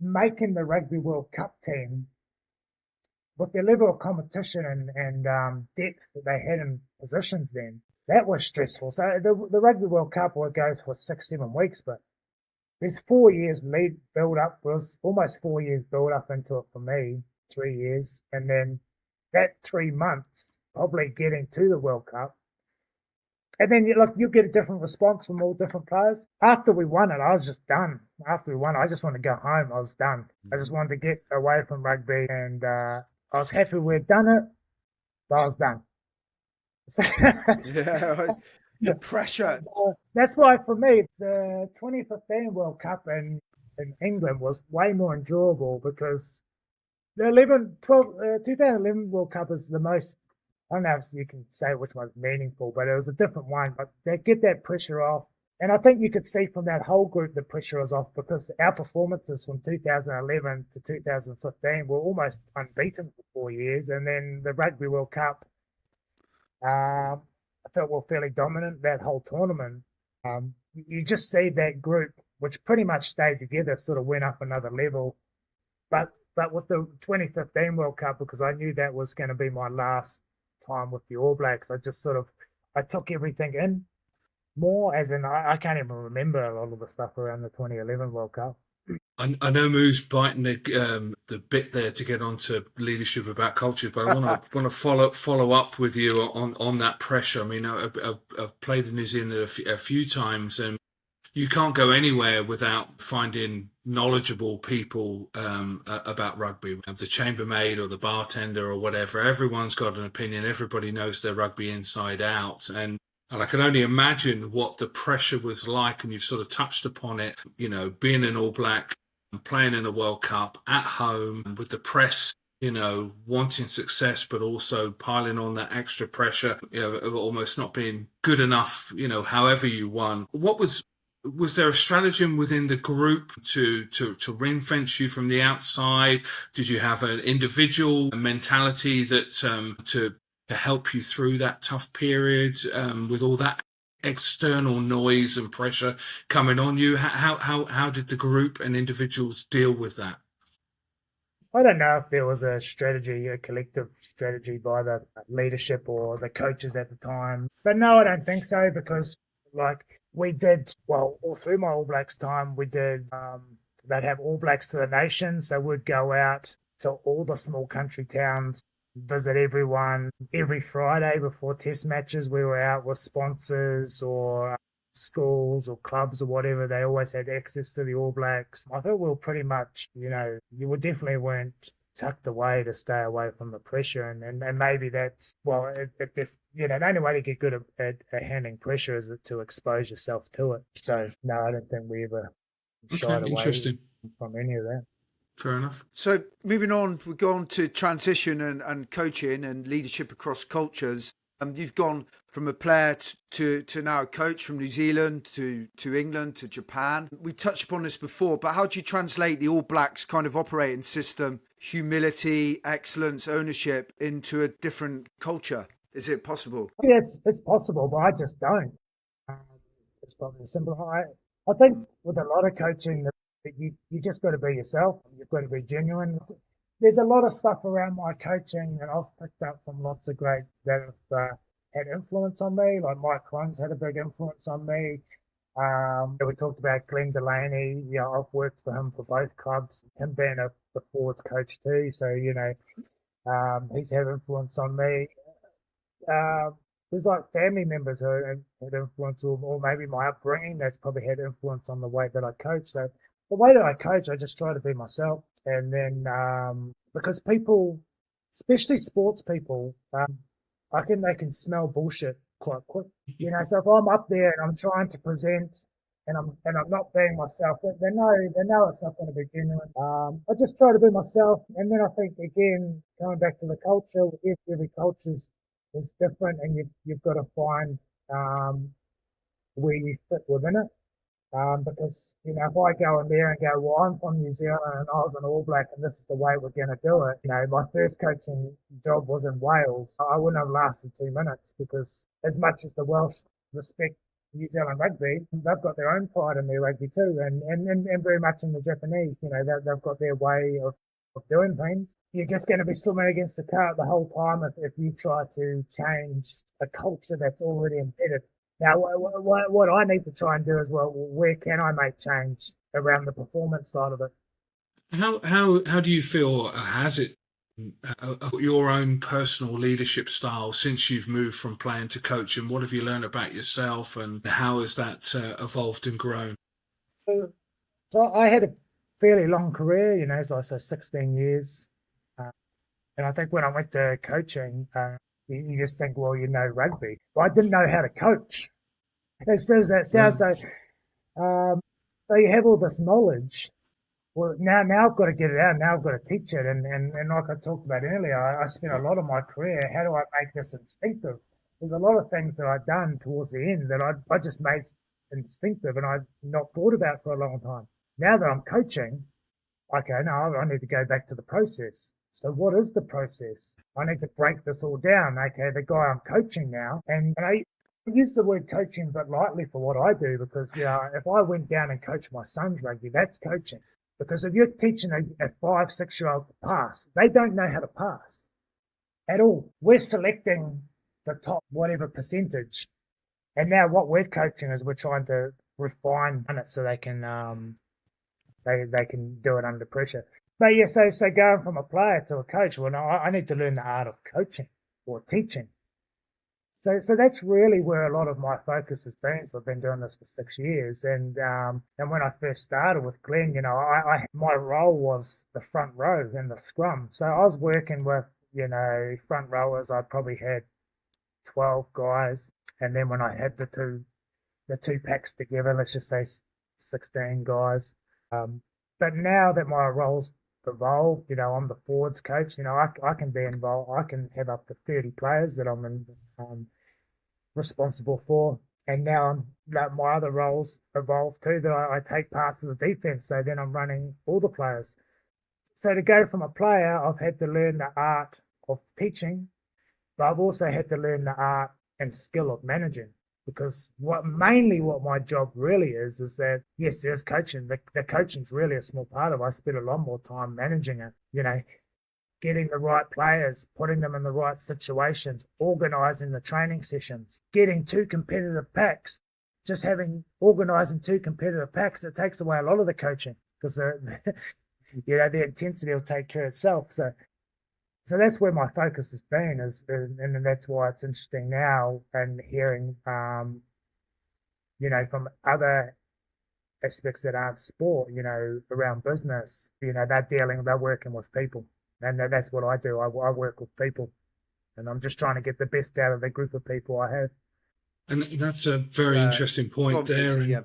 making the Rugby World Cup team with the level of competition and depth that they had in positions then, that was stressful. So the Rugby World Cup goes for 6-7 weeks, but there's 4 years build up. It was almost 4 years build up into it for me, 3 years. And then that 3 months, probably getting to the World Cup. And then you get a different response from all different players. After we won it, I was just done. After we won it, I just wanted to go home. I was done. I just wanted to get away from rugby, and I was happy we'd done it, but I was done. The pressure. That's why for me, the 2015 World Cup in England was way more enjoyable because the 2011 World Cup is the most, I don't know if you can say which one's meaningful, but it was a different one. But they get that pressure off. And I think you could see from that whole group the pressure was off because our performances from 2011 to 2015 were almost unbeaten for 4 years. And then the Rugby World Cup, I felt were fairly dominant that whole tournament. You just see that group, which pretty much stayed together, sort of went up another level. But with the 2015 World Cup, because I knew that was going to be my last time with the All Blacks, I took everything in more, as in I can't even remember a lot of the stuff around the 2011 World Cup. I know Moo's biting the bit there to get onto leadership about cultures, but I want to follow up with you on that pressure. I mean, I've played in New Zealand a few times, and you can't go anywhere without finding knowledgeable people about rugby. The chambermaid or the bartender or whatever, everyone's got an opinion. Everybody knows their rugby inside out. And I can only imagine what the pressure was like, and you've sort of touched upon it, being an All Black, playing in a World Cup at home with the press, wanting success, but also piling on that extra pressure, of almost not being good enough, however you won. Was there a stratagem within the group to ring fence you from the outside? Did you have an individual mentality that to help you through that tough period with all that external noise and pressure coming on you? How did the group and individuals deal with that? I don't know if there was a strategy, a collective strategy by the leadership or the coaches at the time. But no, I don't think so, because we did, well, all through my All Blacks time, we did, they'd have All Blacks to the nation. So we'd go out to all the small country towns, visit everyone. Every Friday before test matches, we were out with sponsors or schools or clubs or whatever. They always had access to the All Blacks. I thought we were pretty much, you definitely weren't tucked away to stay away from the pressure. And maybe that's, well, the only way to get good at handling pressure is to expose yourself to it. So, no, I don't think we ever shied away from any of that. Fair enough. So moving on, we go on to transition and coaching and leadership across cultures. You've gone from a player to now a coach, from New Zealand to England to Japan. We touched upon this before, but how do you translate the All Blacks kind of operating system, humility, excellence, ownership into a different culture? Is it possible? Yeah, it's possible, but I just don't. It's probably simple. I think with a lot of coaching, you just got to be yourself. You've got to be genuine. There's a lot of stuff around my coaching that I've picked up from lots of great that have had influence on me. Like Mike Clun's had a big influence on me. We talked about Glenn Delaney. I've worked for him for both clubs. Him being the forwards coach too, so he's had influence on me. There's like family members who had influence, or maybe my upbringing that's probably had influence on the way that I coach. So the way that I coach, I just try to be myself. And then, because people, especially sports people, I think they can smell bullshit quite quick. So if I'm up there and I'm trying to present and I'm not being myself, they know it's not going to be genuine. I just try to be myself. And then I think, again, going back to the culture, every culture is different, and you've got to find, where you fit within it. Because, if I go in there and go, well, I'm from New Zealand and I was an All Black and this is the way we're going to do it. My first coaching job was in Wales. I wouldn't have lasted 2 minutes, because as much as the Welsh respect New Zealand rugby, they've got their own pride in their rugby too. And very much in the Japanese, they've got their way of doing things. You're just going to be swimming against the current the whole time if you try to change a culture that's already embedded. Now, what I need to try and do is, well, where can I make change around the performance side of it? How do you feel, has it your own personal leadership style since you've moved from playing to coaching? What have you learned about yourself, and how has that evolved and grown? So I had a fairly long career, so 16 years. And I think when I went to coaching, you just think, well, rugby. Well, I didn't know how to coach. As soon as that sounds so you have all this knowledge. Well, now I've got to get it out. Now I've got to teach it. And like I talked about earlier, I spent a lot of my career, how do I make this instinctive? There's a lot of things that I've done towards the end that I just made instinctive and I've not thought about for a long time. Now that I'm coaching, okay, now I need to go back to the process. So what is the process? I need to break this all down. Okay, the guy I'm coaching now, and I use the word coaching but lightly for what I do, because if I went down and coached my son's rugby, that's coaching. Because if you're teaching a 5-6-year-old to pass, they don't know how to pass at all. We're selecting the top whatever percentage, and now what we're coaching is we're trying to refine it so they can they can do it under pressure. But yeah, so going from a player to a coach, well, no, I need to learn the art of coaching or teaching. So that's really where a lot of my focus has been. So I've been doing this for 6 years, and when I first started with Glenn, my role was the front row and the scrum. So I was working with front rowers. I probably had 12 guys, and then when I had the two packs together, let's just say 16 guys. But now that my role's evolved, I'm the forwards coach. I can be involved. I can have up to 30 players that I'm responsible for. And now my other roles evolved too, that I take parts of the defense. So then I'm running all the players. So to go from a player, I've had to learn the art of teaching, but I've also had to learn the art and skill of managing. Because what my job really is that, yes, there's coaching. The coaching's really a small part of it. I spend a lot more time managing it, getting the right players, putting them in the right situations, organising the training sessions, getting two competitive packs. Just organising two competitive packs, it takes away a lot of the coaching because the intensity will take care of itself. So that's where my focus has been, and that's why it's interesting now and hearing, from other aspects that aren't sport, around business, they're working with people. And that's what I do. I work with people, and I'm just trying to get the best out of the group of people I have. And that's a very interesting point there.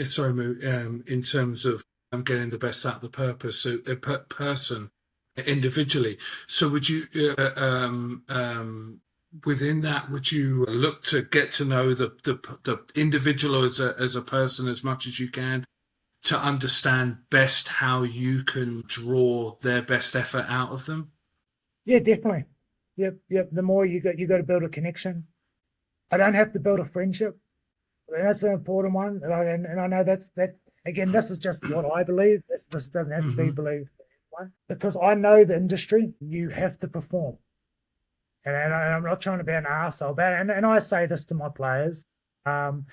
Sorry, Moo, in terms of getting the best out of the person individually. So would you, within that, would you look to get to know the individual as a person as much as you can, to understand best how you can draw their best effort out of them? Yeah, definitely. Yep. The more you got to build a connection. I don't have to build a friendship. And that's an important one. And I know that's again, this is just what I believe. This doesn't have to be believed. Because I know the industry, you have to perform. And I'm not trying to be an arsehole about it. And I say this to my players, and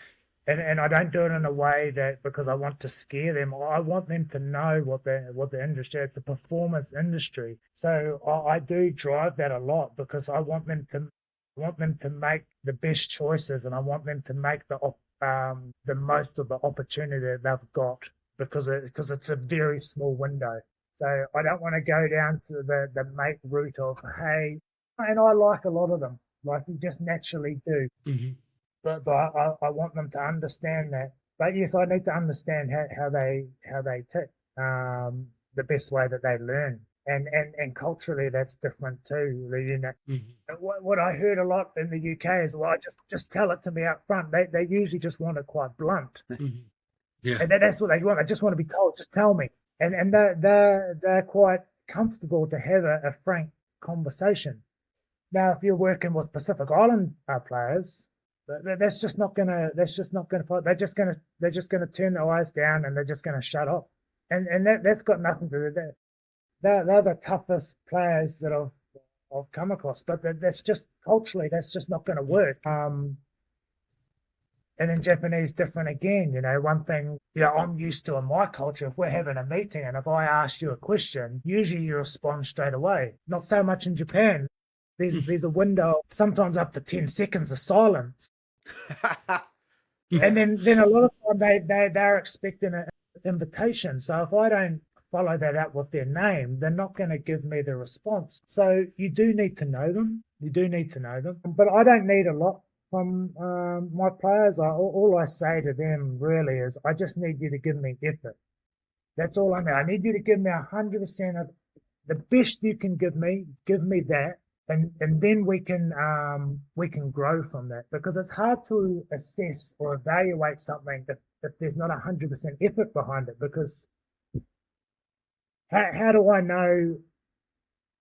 I don't do it in a way that because I want to scare them. I want them to know what the industry is. It's a performance industry. So I do drive that a lot because I want them to make the best choices, and I want them to make the most of the opportunity that they've got because it's a very small window. So I don't want to go down to the mate route of, hey, and I like a lot of them, like you just naturally do. Mm-hmm. But I want them to understand that. But yes, I need to understand how they tick, the best way that they learn. And culturally, that's different too. What I heard a lot in the UK is, well, just tell it to me up front. They usually just want it quite blunt. Mm-hmm. Yeah. And that's what they want. They just want to be told, just tell me. And they're quite comfortable to have a frank conversation. Now, if you're working with Pacific Island players, that's just not gonna. They're just gonna turn their eyes down and they're just gonna shut off. And that's got nothing to do with that. They're the toughest players that I've come across, but that's just culturally that's just not going to work. And in Japanese, different again. One thing I'm used to in my culture, if we're having a meeting and if I ask you a question, usually you respond straight away. Not so much in Japan. There's a window, sometimes up to 10 seconds of silence. And then a lot of time they're expecting an invitation. So if I don't follow that up with their name, they're not going to give me the response. So you do need to know them. But I don't need a lot from my players. All I say to them really is, I just need you to give me effort. That's all I need. I need you to give me 100% of the best you can give me. Give me that. And then we can grow from that, because it's hard to assess or evaluate something if there's not 100% effort behind it. Because how do I know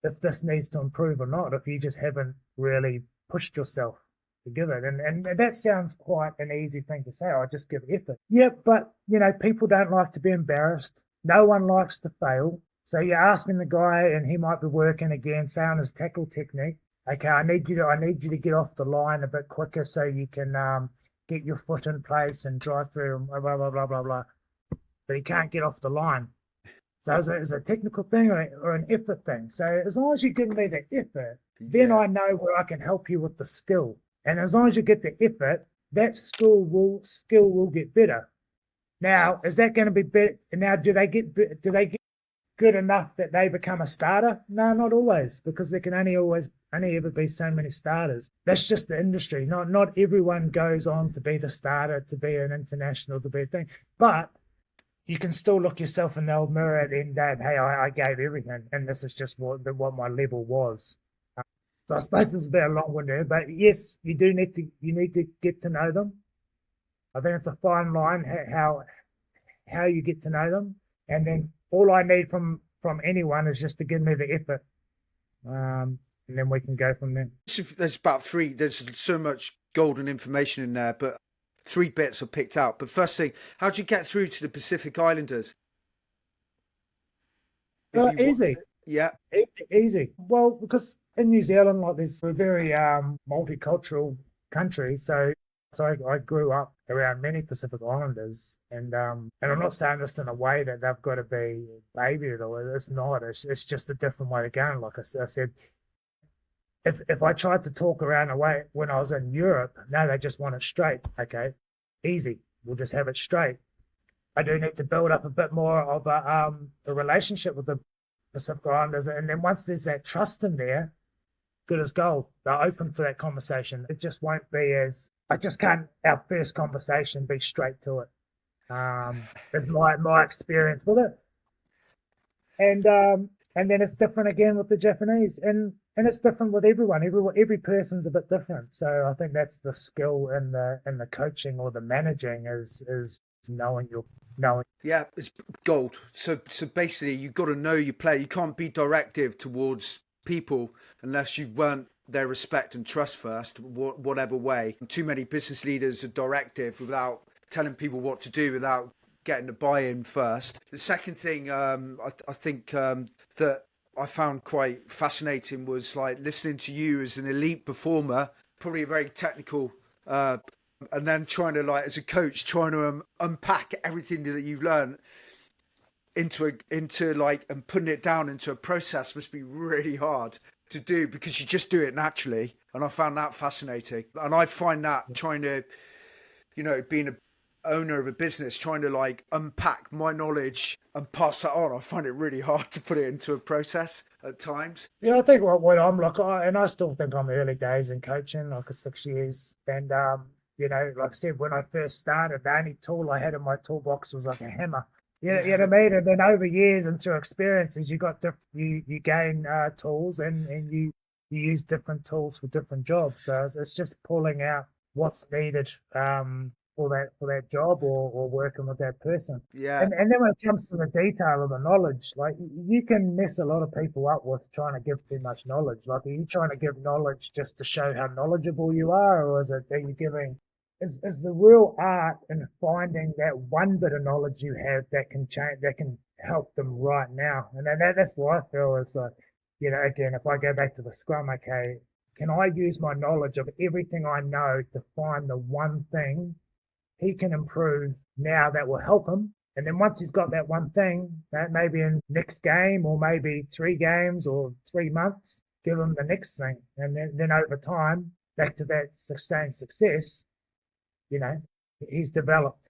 if this needs to improve or not if you just haven't really pushed yourself to give it? And that sounds quite an easy thing to say. I just give effort. Yeah, but people don't like to be embarrassed. No one likes to fail. So you're asking the guy, and he might be working again, say on his tackle technique. Okay, I need you to get off the line a bit quicker so you can get your foot in place and drive through, blah blah blah blah blah. But he can't get off the line. So is it a technical thing or an effort thing? So as long as you give me the effort, then I know where I can help you with the skill. And as long as you get the effort, that skill will get better. Now, is that going to be better? Now, do they get good enough that they become a starter? No, not always, because there can only ever be so many starters. That's just the industry. Not everyone goes on to be the starter, to be an international, to be a thing. But you can still look yourself in the old mirror at the end of the day and, hey, I gave everything, and this is just what my level was. So I suppose this is a bit long-winded, but yes, you need to get to know them. I think it's a fine line how you get to know them, and then all I need from anyone is just to give me the effort, and then we can go from there. There's about three. There's so much golden information in there, but 3 bits are picked out. But first thing, how do you get through to the Pacific Islanders? Easy. Yeah. Easy. Well, because in New Zealand, like, we're a very multicultural country, so I grew up around many Pacific Islanders, and I'm not saying this in a way that they've got to be babied, or it's not. It's just a different way of going. Like I said, if I tried to talk around a way when I was in Europe, no, they just want it straight. Okay, easy. We'll just have it straight. I do need to build up a bit more of a relationship with the Pacific Islanders, and then once there's that trust in there, good as gold. They're open for that conversation. It just won't be I just can't, our first conversation be straight to it. Is my experience with it. And then it's different again with the Japanese, and it's different with everyone. Every person's a bit different. So I think that's the skill in the coaching or the managing is knowing. Yeah, it's gold. So basically, you've got to know your player. You can't be directive towards people unless you've earned their respect and trust first, whatever way. Too many business leaders are directive without telling people what to do, without getting the buy-in first. The second thing I think that I found quite fascinating was like listening to you as an elite performer, probably a very technical, and then trying to, like, as a coach, trying to unpack everything that you've learned into like, and putting it down into a process must be really hard to do, because you just do it naturally. And I found that fascinating. And I find that trying to, being an owner of a business, trying to like unpack my knowledge and pass that on, I find it really hard to put it into a process at times. Yeah, I think what I'm like, and I still think I'm early days in coaching, like 6 years. And, like I said, when I first started, the only tool I had in my toolbox was like a hammer. You know what I mean? And then over years and through experiences, you gain tools, and you use different tools for different jobs. So it's just pulling out what's needed for that job or working with that person. Yeah. And then when it comes to the detail of the knowledge, like, you can mess a lot of people up with trying to give too much knowledge. Like, are you trying to give knowledge just to show how knowledgeable you are, or are you giving? Is the real art in finding that one bit of knowledge you have that can change, that can help them right now. And that's what I feel is like, again, if I go back to the scrum, okay, can I use my knowledge of everything I know to find the one thing he can improve now that will help him? And then once he's got that one thing, that maybe in next game, or maybe 3 games or 3 months, give him the next thing. And then over time, back to that sustained success, he's developed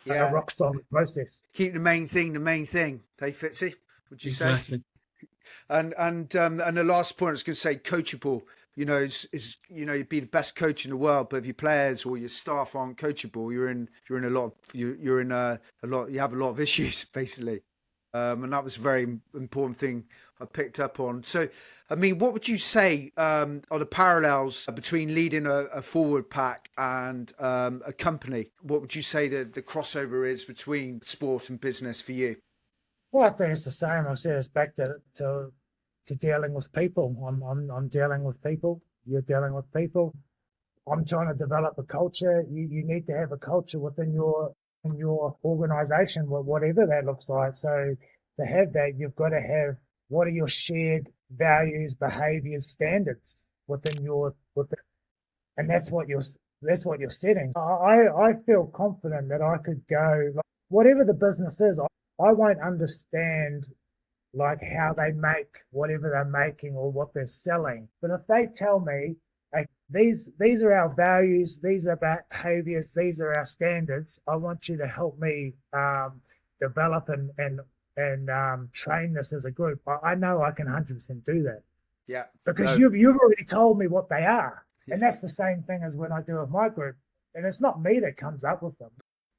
a rock solid process. Keep the main thing, Dave Fitzy, would you say? And the last point I was going to say, coachable. Is you'd be the best coach in the world, but if your players or your staff aren't coachable, you have a lot of issues, basically. And that was a very important thing I picked up on. So, I mean, what would you say are the parallels between leading a forward pack and a company? What would you say the crossover is between sport and business for you? Well, I think it's the same. I said it's back to dealing with people. I'm dealing with people. You're dealing with people. I'm trying to develop a culture. You need to have a culture within your organization, whatever that looks like. So to have that, you've got to have, what are your shared values, behaviors, standards and that's what you're setting. I feel confident that I could go, like, whatever the business is, I won't understand like how they make whatever they're making or what they're selling. But if they tell me, hey, these are our values, these are our behaviors, these are our standards. I want you to help me develop and train this as a group. I know I can 100% do that Yeah. because No. you've already told me what they are, and that's the same thing as when I do with my group. And it's not me that comes up with them.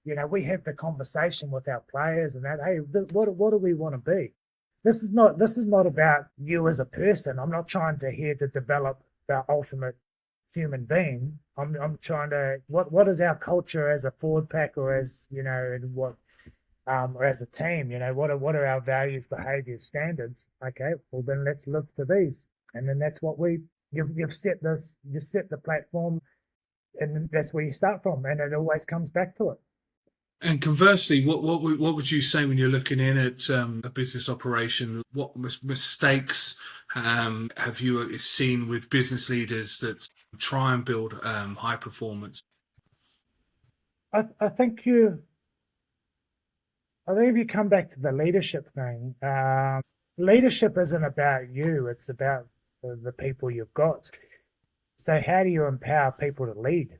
You know, we have the conversation with our players and that. Hey, what do we want to be? This is not about you as a person. I'm not trying to develop the ultimate human being. I'm trying to what is our culture as a forward pack, or as you know, and what or as a team, you know, what are our values, behaviors, standards? Okay, well then let's live to these, and then that's what you've set the platform, and that's where you start from, and it always comes back to it. And conversely, what would you say when you're looking in at a business operation? What mistakes have you seen with business leaders that try and build high performance? I think if you come back to the leadership thing, leadership isn't about you; it's about the people you've got. So how do you empower people to lead?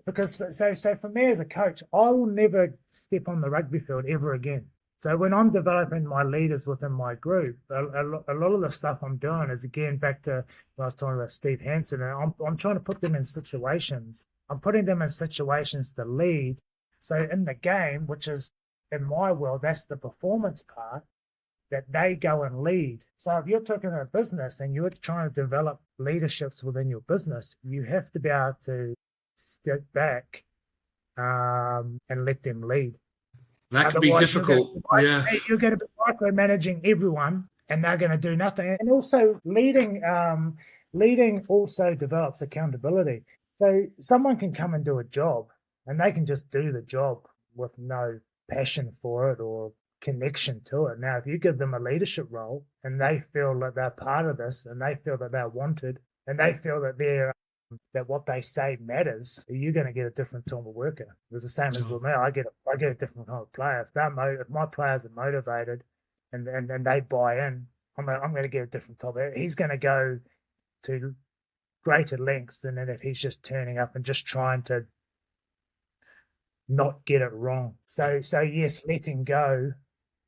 Because so for me as a coach, I will never step on the rugby field ever again. So when I'm developing my leaders within my group, a lot of the stuff I'm doing is, again, back to when I was talking about Steve Hansen, and I'm trying to put them in situations. I'm putting them in situations to lead. So in the game, which is in my world, that's the performance part, that they go and lead. So if you're talking about business and you're trying to develop leaderships within your business, you have to be able to step back and let them lead. That can be difficult. You're going to be micromanaging everyone, and they're going to do nothing. And also, leading also develops accountability. So someone can come and do a job, and they can just do the job with no passion for it or connection to it. Now, if you give them a leadership role and they feel that they're part of this, and they feel that they're wanted, and they feel that that what they say matters, you're going to get a different type of worker. It's the same as with me. I get a different kind of player. If my players are motivated and they buy in, I'm going to get a different type. He's going to go to greater lengths than if he's just turning up and just trying to not get it wrong. So yes, letting go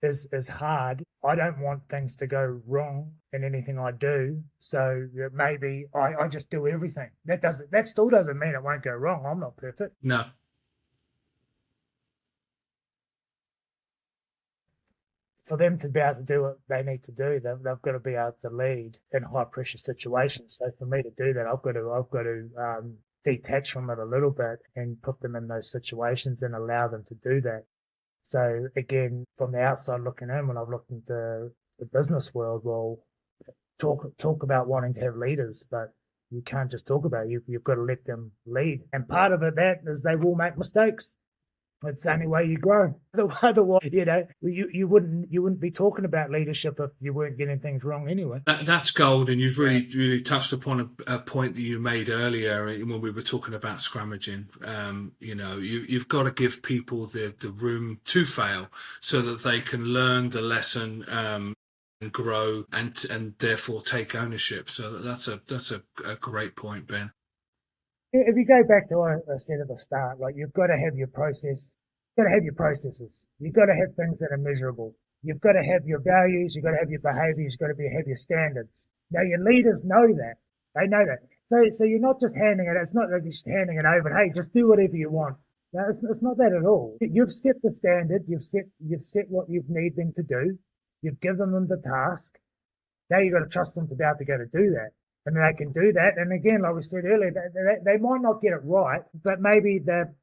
is hard. I don't want things to go wrong in anything I do. So maybe I just do everything. That still doesn't mean it won't go wrong. I'm not perfect. No. For them to be able to do what they need to do, they've got to be able to lead in high pressure situations. So for me to do that, I've got to detach from it a little bit and put them in those situations and allow them to do that. So again, from the outside looking in, when I've looked into the business world, well, talk about wanting to have leaders, but you can't just talk about it. You've got to let them lead. And part of it, that is, they will make mistakes. It's the only way you grow. Otherwise, you wouldn't be talking about leadership if you weren't getting things wrong anyway. That's gold, and you've really touched upon a point that you made earlier when we were talking about scrummaging. You've got to give people the room to fail so that they can learn the lesson and grow and therefore take ownership. So that's a great point, Ben. If you go back to what I said at the start, like, you've got to have your process. You've got to have your processes. You've got to have things that are measurable. You've got to have your values. You've got to have your behaviors. You've got to have your standards. Now, your leaders know that. They know that. So you're not just handing it. It's not like you're just handing it over. Hey, just do whatever you want. No, it's not that at all. You've set the standard. You've set what you need them to do. You've given them the task. Now you've got to trust them to be able to go to do that. And they can do that. And again, like we said earlier, they might not get it right, but maybe the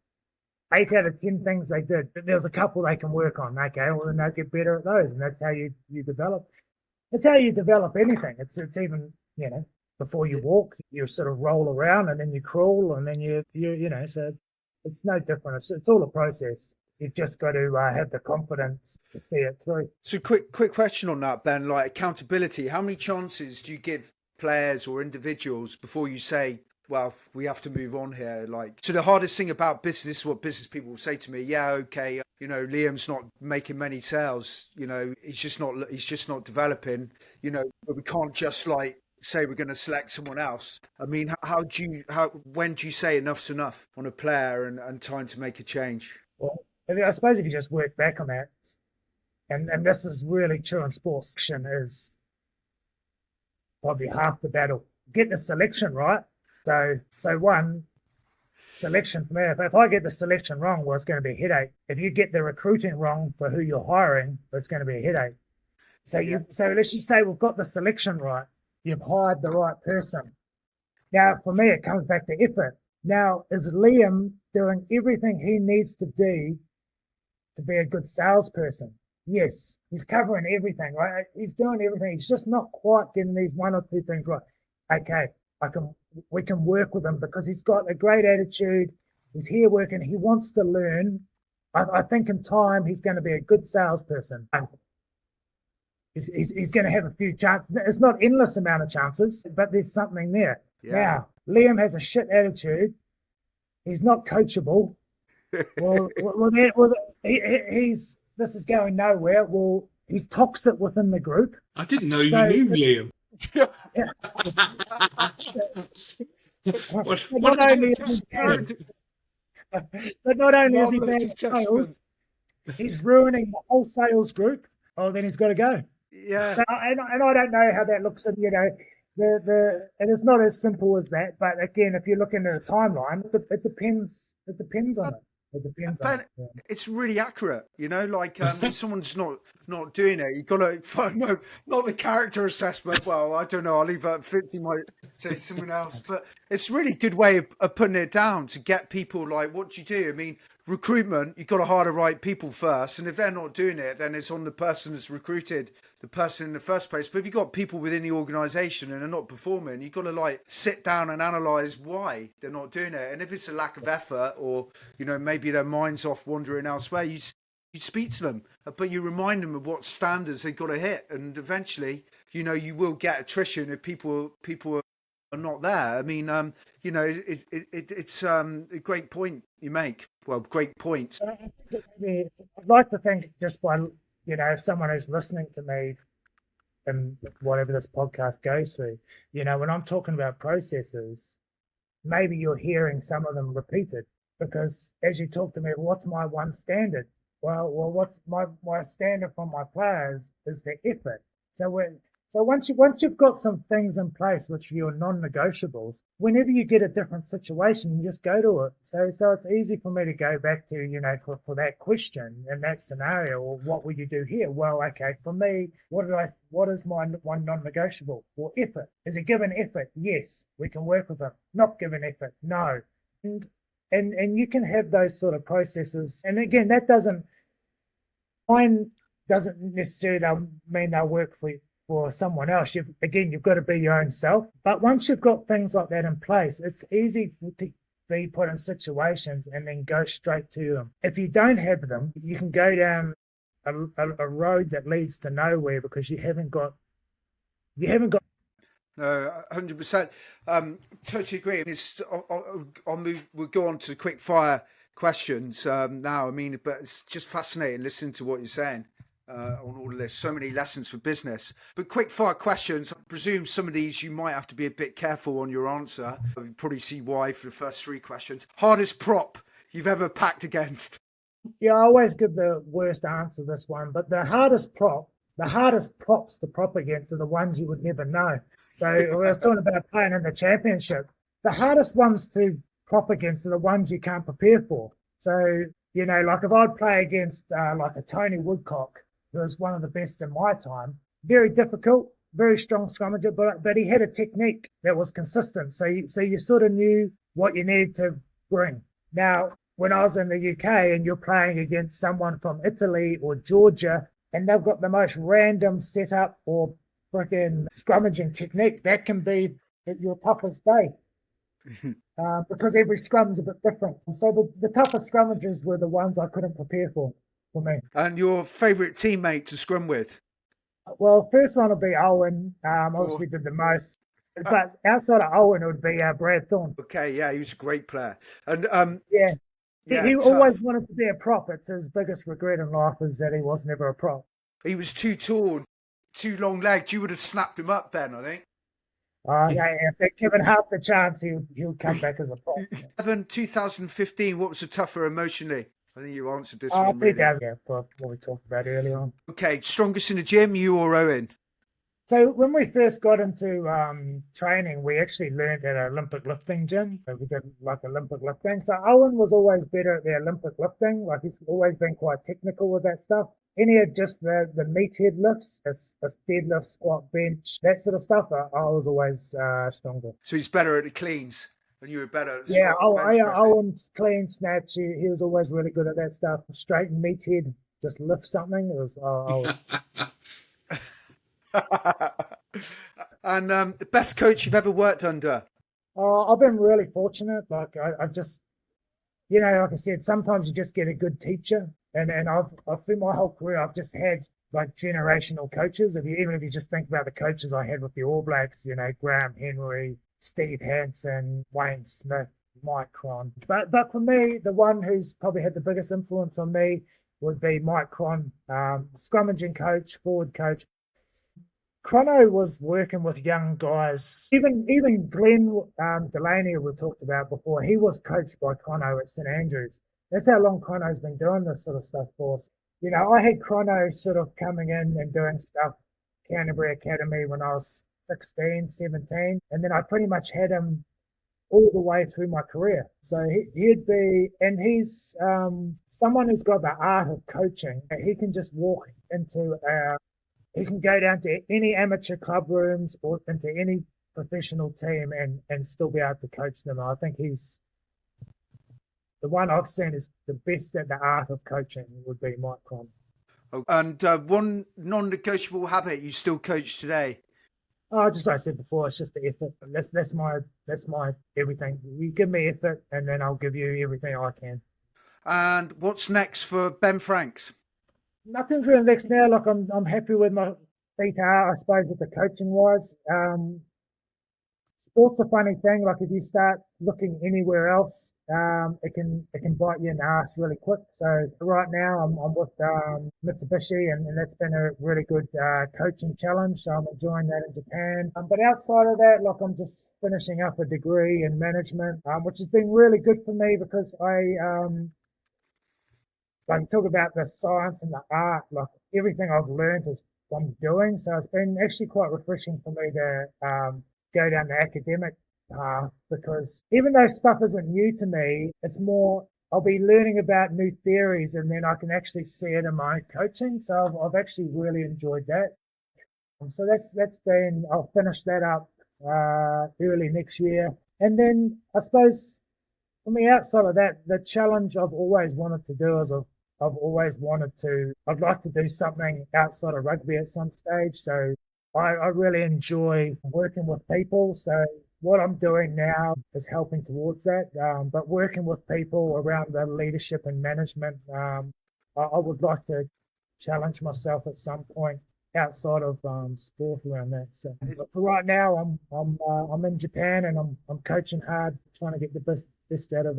8 out of 10 things they did, there's a couple they can work on. Okay, well, then they'll get better at those. And that's how you develop. That's how you develop anything. It's even, before you walk, you sort of roll around and then you crawl and then so it's no different. It's all a process. You've just got to have the confidence to see it through. So quick question on that, Ben, like accountability. How many chances do you give players or individuals before you say, well, we have to move on here? Like, so the hardest thing about business, this is what business people will say to me. Yeah, okay, Liam's not making many sales. He's just not developing. But we can't just like say we're going to select someone else. I mean, when do you say enough's enough on a player and time to make a change? Well, I suppose if you just work back on that, and this is really true in sports, is probably half the battle. Get the selection right. So one, selection for me, if I get the selection wrong, well, it's going to be a headache. If you get the recruiting wrong for who you're hiring, it's going to be a headache. So let's just say we've got the selection right. You've hired the right person. Now, for me, it comes back to effort. Now, is Liam doing everything he needs to do to be a good salesperson? Yes, he's covering everything, right? He's doing everything. He's just not quite getting these one or two things right. Okay, we can work with him because he's got a great attitude. He's here working. He wants to learn. I think in time he's going to be a good salesperson. He's going to have a few chances. It's not endless amount of chances, but there's something there. Yeah. Now, Liam has a shit attitude. He's not coachable. This is going nowhere. Well, he's toxic within the group. I didn't know you knew Liam. But not only is he bad at sales, he's ruining the whole sales group. Oh, then he's got to go. Yeah. So, and I don't know how that looks. And and it's not as simple as that. But again, if you look into the timeline, it depends. It depends on it. It depends on it. Yeah. It's really accurate, like if someone's not doing it, you've got to not the character assessment. Well, I don't know. I'll leave that. Fitzy might say someone else, but it's a really good way of putting it down to get people like, what do you do? I mean, recruitment, you've got to hire the right people first, and if they're not doing it, then it's on the person that's recruited the person in the first place. But if you've got people within the organisation and they're not performing, you've got to sit down and analyse why they're not doing it. And if it's a lack of effort, or maybe their mind's off wandering elsewhere, you speak to them, but you remind them of what standards they've got to hit, and eventually you will get attrition if people are not there. I mean, it's a great point you make. Well, great points. I'd like to think, just by someone who's listening to me and whatever this podcast goes through, when I'm talking about processes, maybe you're hearing some of them repeated, because as you talk to me, what's my one standard? Well, what's my standard for my players is the effort. So once you've got some things in place which are your non-negotiables, whenever you get a different situation, you just go to it. So it's easy for me to go back to, for that question in that scenario, or what would you do here? Well, okay, for me, what is my one non-negotiable? Well, effort. Is it given effort? Yes, we can work with it. Not given effort? No. And you can have those sort of processes. And again, mine doesn't necessarily mean they'll work for someone else. You've got to be your own self. But once you've got things like that in place, it's easy to be put in situations and then go straight to them. If you don't have them, you can go down a road that leads to nowhere, because you haven't got. No, 100%. Totally agree. We'll go on to the quick fire questions now. I mean, but it's just fascinating listening to what you're saying on all of this. So many lessons for business. But quick fire questions. I presume some of these you might have to be a bit careful on your answer. You probably see why for the first three questions. Hardest prop you've ever packed against? Yeah, I always give the worst answer this one, but the hardest props to prop against are the ones you would never know. So I was talking about playing in the championship. The hardest ones to prop against are the ones you can't prepare for. So, like if I'd play against like a Tony Woodcock, who was one of the best in my time, very difficult, very strong scrummager, but he had a technique that was consistent. So you sort of knew what you needed to bring. Now, when I was in the UK and you're playing against someone from Italy or Georgia, and they've got the most random setup or freaking scrummaging technique, that can be your toughest day. Because every scrum's a bit different. So the toughest scrummages were the ones I couldn't prepare for me. And your favourite teammate to scrum with? Well, first one would be Owen. Obviously did the most. But outside of Owen, it would be Brad Thorne. Okay, yeah, he was a great player. And he always wanted to be a prop. It's his biggest regret in life is that he was never a prop. He was too tall, too long legged. You would have snapped him up then, I think. Yeah, if they're given half the chance, he'll come back as a prop. Evan, 2015, what was the tougher emotionally? I think you answered this one really. 2000, yeah, for what we talked about earlier on. Okay, strongest in the gym, you or Owen? So when we first got into training, we actually learned at an Olympic lifting gym. So we did like Olympic lifting. So Owen was always better at the Olympic lifting. Like he's always been quite technical with that stuff. Any of just the meathead lifts, this deadlift, squat, bench, that sort of stuff, I was always stronger. So he's better at the cleans, and you were better at the Yeah, squat, bench press. Owen's clean snatch. He was always really good at that stuff. Straight and meathead, just lift something. It was. And the best coach you've ever worked under? I've been really fortunate. Like I've just, like I said, sometimes you just get a good teacher, and I've through my whole career I've just had like generational coaches. Even if you just think about the coaches I had with the All Blacks, Graham Henry, Steve Hansen, Wayne Smith, Mike Cron. But for me, the one who's probably had the biggest influence on me would be Mike Cron, scrummaging coach, forward coach. Chrono was working with young guys. Even Glenn Delaney, we talked about before, he was coached by Chrono at St Andrews. That's how long Chrono's been doing this sort of stuff for us. I had Chrono sort of coming in and doing stuff, Canterbury Academy, when I was 16, 17, and then I pretty much had him all the way through my career. So he'd be, and he's someone who's got the art of coaching. He can just walk into he can go down to any amateur club rooms or into any professional team and still be able to coach them. I think he's the one I've seen is the best at the art of coaching would be Mike Cron. And one non-negotiable habit you still coach today? Just like I said before, it's just the effort. That's my everything. You give me effort, and then I'll give you everything I can. And what's next for Ben Franks? Nothing's really next now. Like I'm happy with my feet are, I suppose, with the coaching wise. Sport's a funny thing. Like if you start looking anywhere else, it can bite you in the ass really quick. So right now I'm with Mitsubishi, and that's been a really good coaching challenge. So I'm enjoying that in Japan. But outside of that, like I'm just finishing up a degree in management, which has been really good for me because like you talk about the science and the art, like everything I've learned is from doing. So it's been actually quite refreshing for me to go down the academic path, because even though stuff isn't new to me, it's more I'll be learning about new theories and then I can actually see it in my coaching. So I've actually really enjoyed that. So that's been, I'll finish that up early next year. And then I suppose from the outside of that, the challenge I've always wanted to do is I'd like to do something outside of rugby at some stage. So I really enjoy working with people. So what I'm doing now is helping towards that. But working with people around the leadership and management, I would like to challenge myself at some point outside of sport around that. So, but for right now, I'm in Japan and I'm coaching hard, trying to get the best out of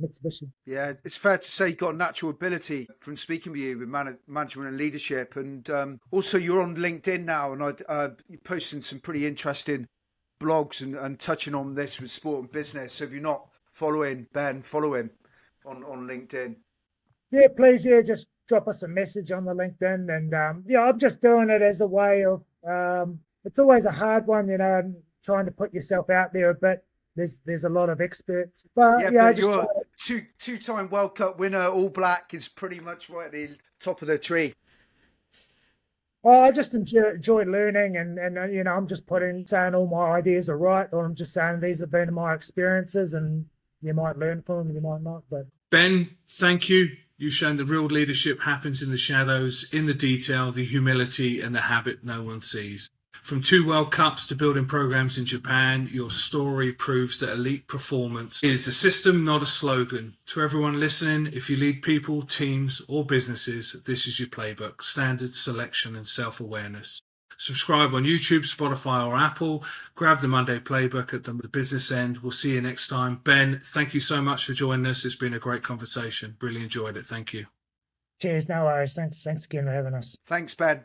Mitsubishi. Yeah, it's fair to say you've got a natural ability from speaking with you with management and leadership, and also you're on LinkedIn now, and you're posting some pretty interesting blogs and touching on this with sport and business. So if you're not following Ben, follow him on LinkedIn. Yeah, please, just drop us a message on the LinkedIn, and I'm just doing it as a way of. It's always a hard one, trying to put yourself out there a bit. There's a lot of experts, but but you're two-time World Cup winner, All Black is pretty much right at the top of the tree. Well, I just enjoy learning, and I'm just saying all my ideas are right, or I'm just saying these have been my experiences, and you might learn from them, you might not. But Ben, thank you. You've shown the real leadership happens in the shadows, in the detail, the humility, and the habit no one sees. From 2 World Cups to building programs in Japan, your story proves that elite performance is a system, not a slogan. To everyone listening, if you lead people, teams, or businesses, this is your playbook: standards, selection, and self-awareness. Subscribe on YouTube, Spotify, or Apple. Grab the Monday playbook at the business end. We'll see you next time. Ben, thank you so much for joining us. It's been a great conversation. Really enjoyed it. Thank you. Cheers. No worries. Thanks again for having us. Thanks, Ben.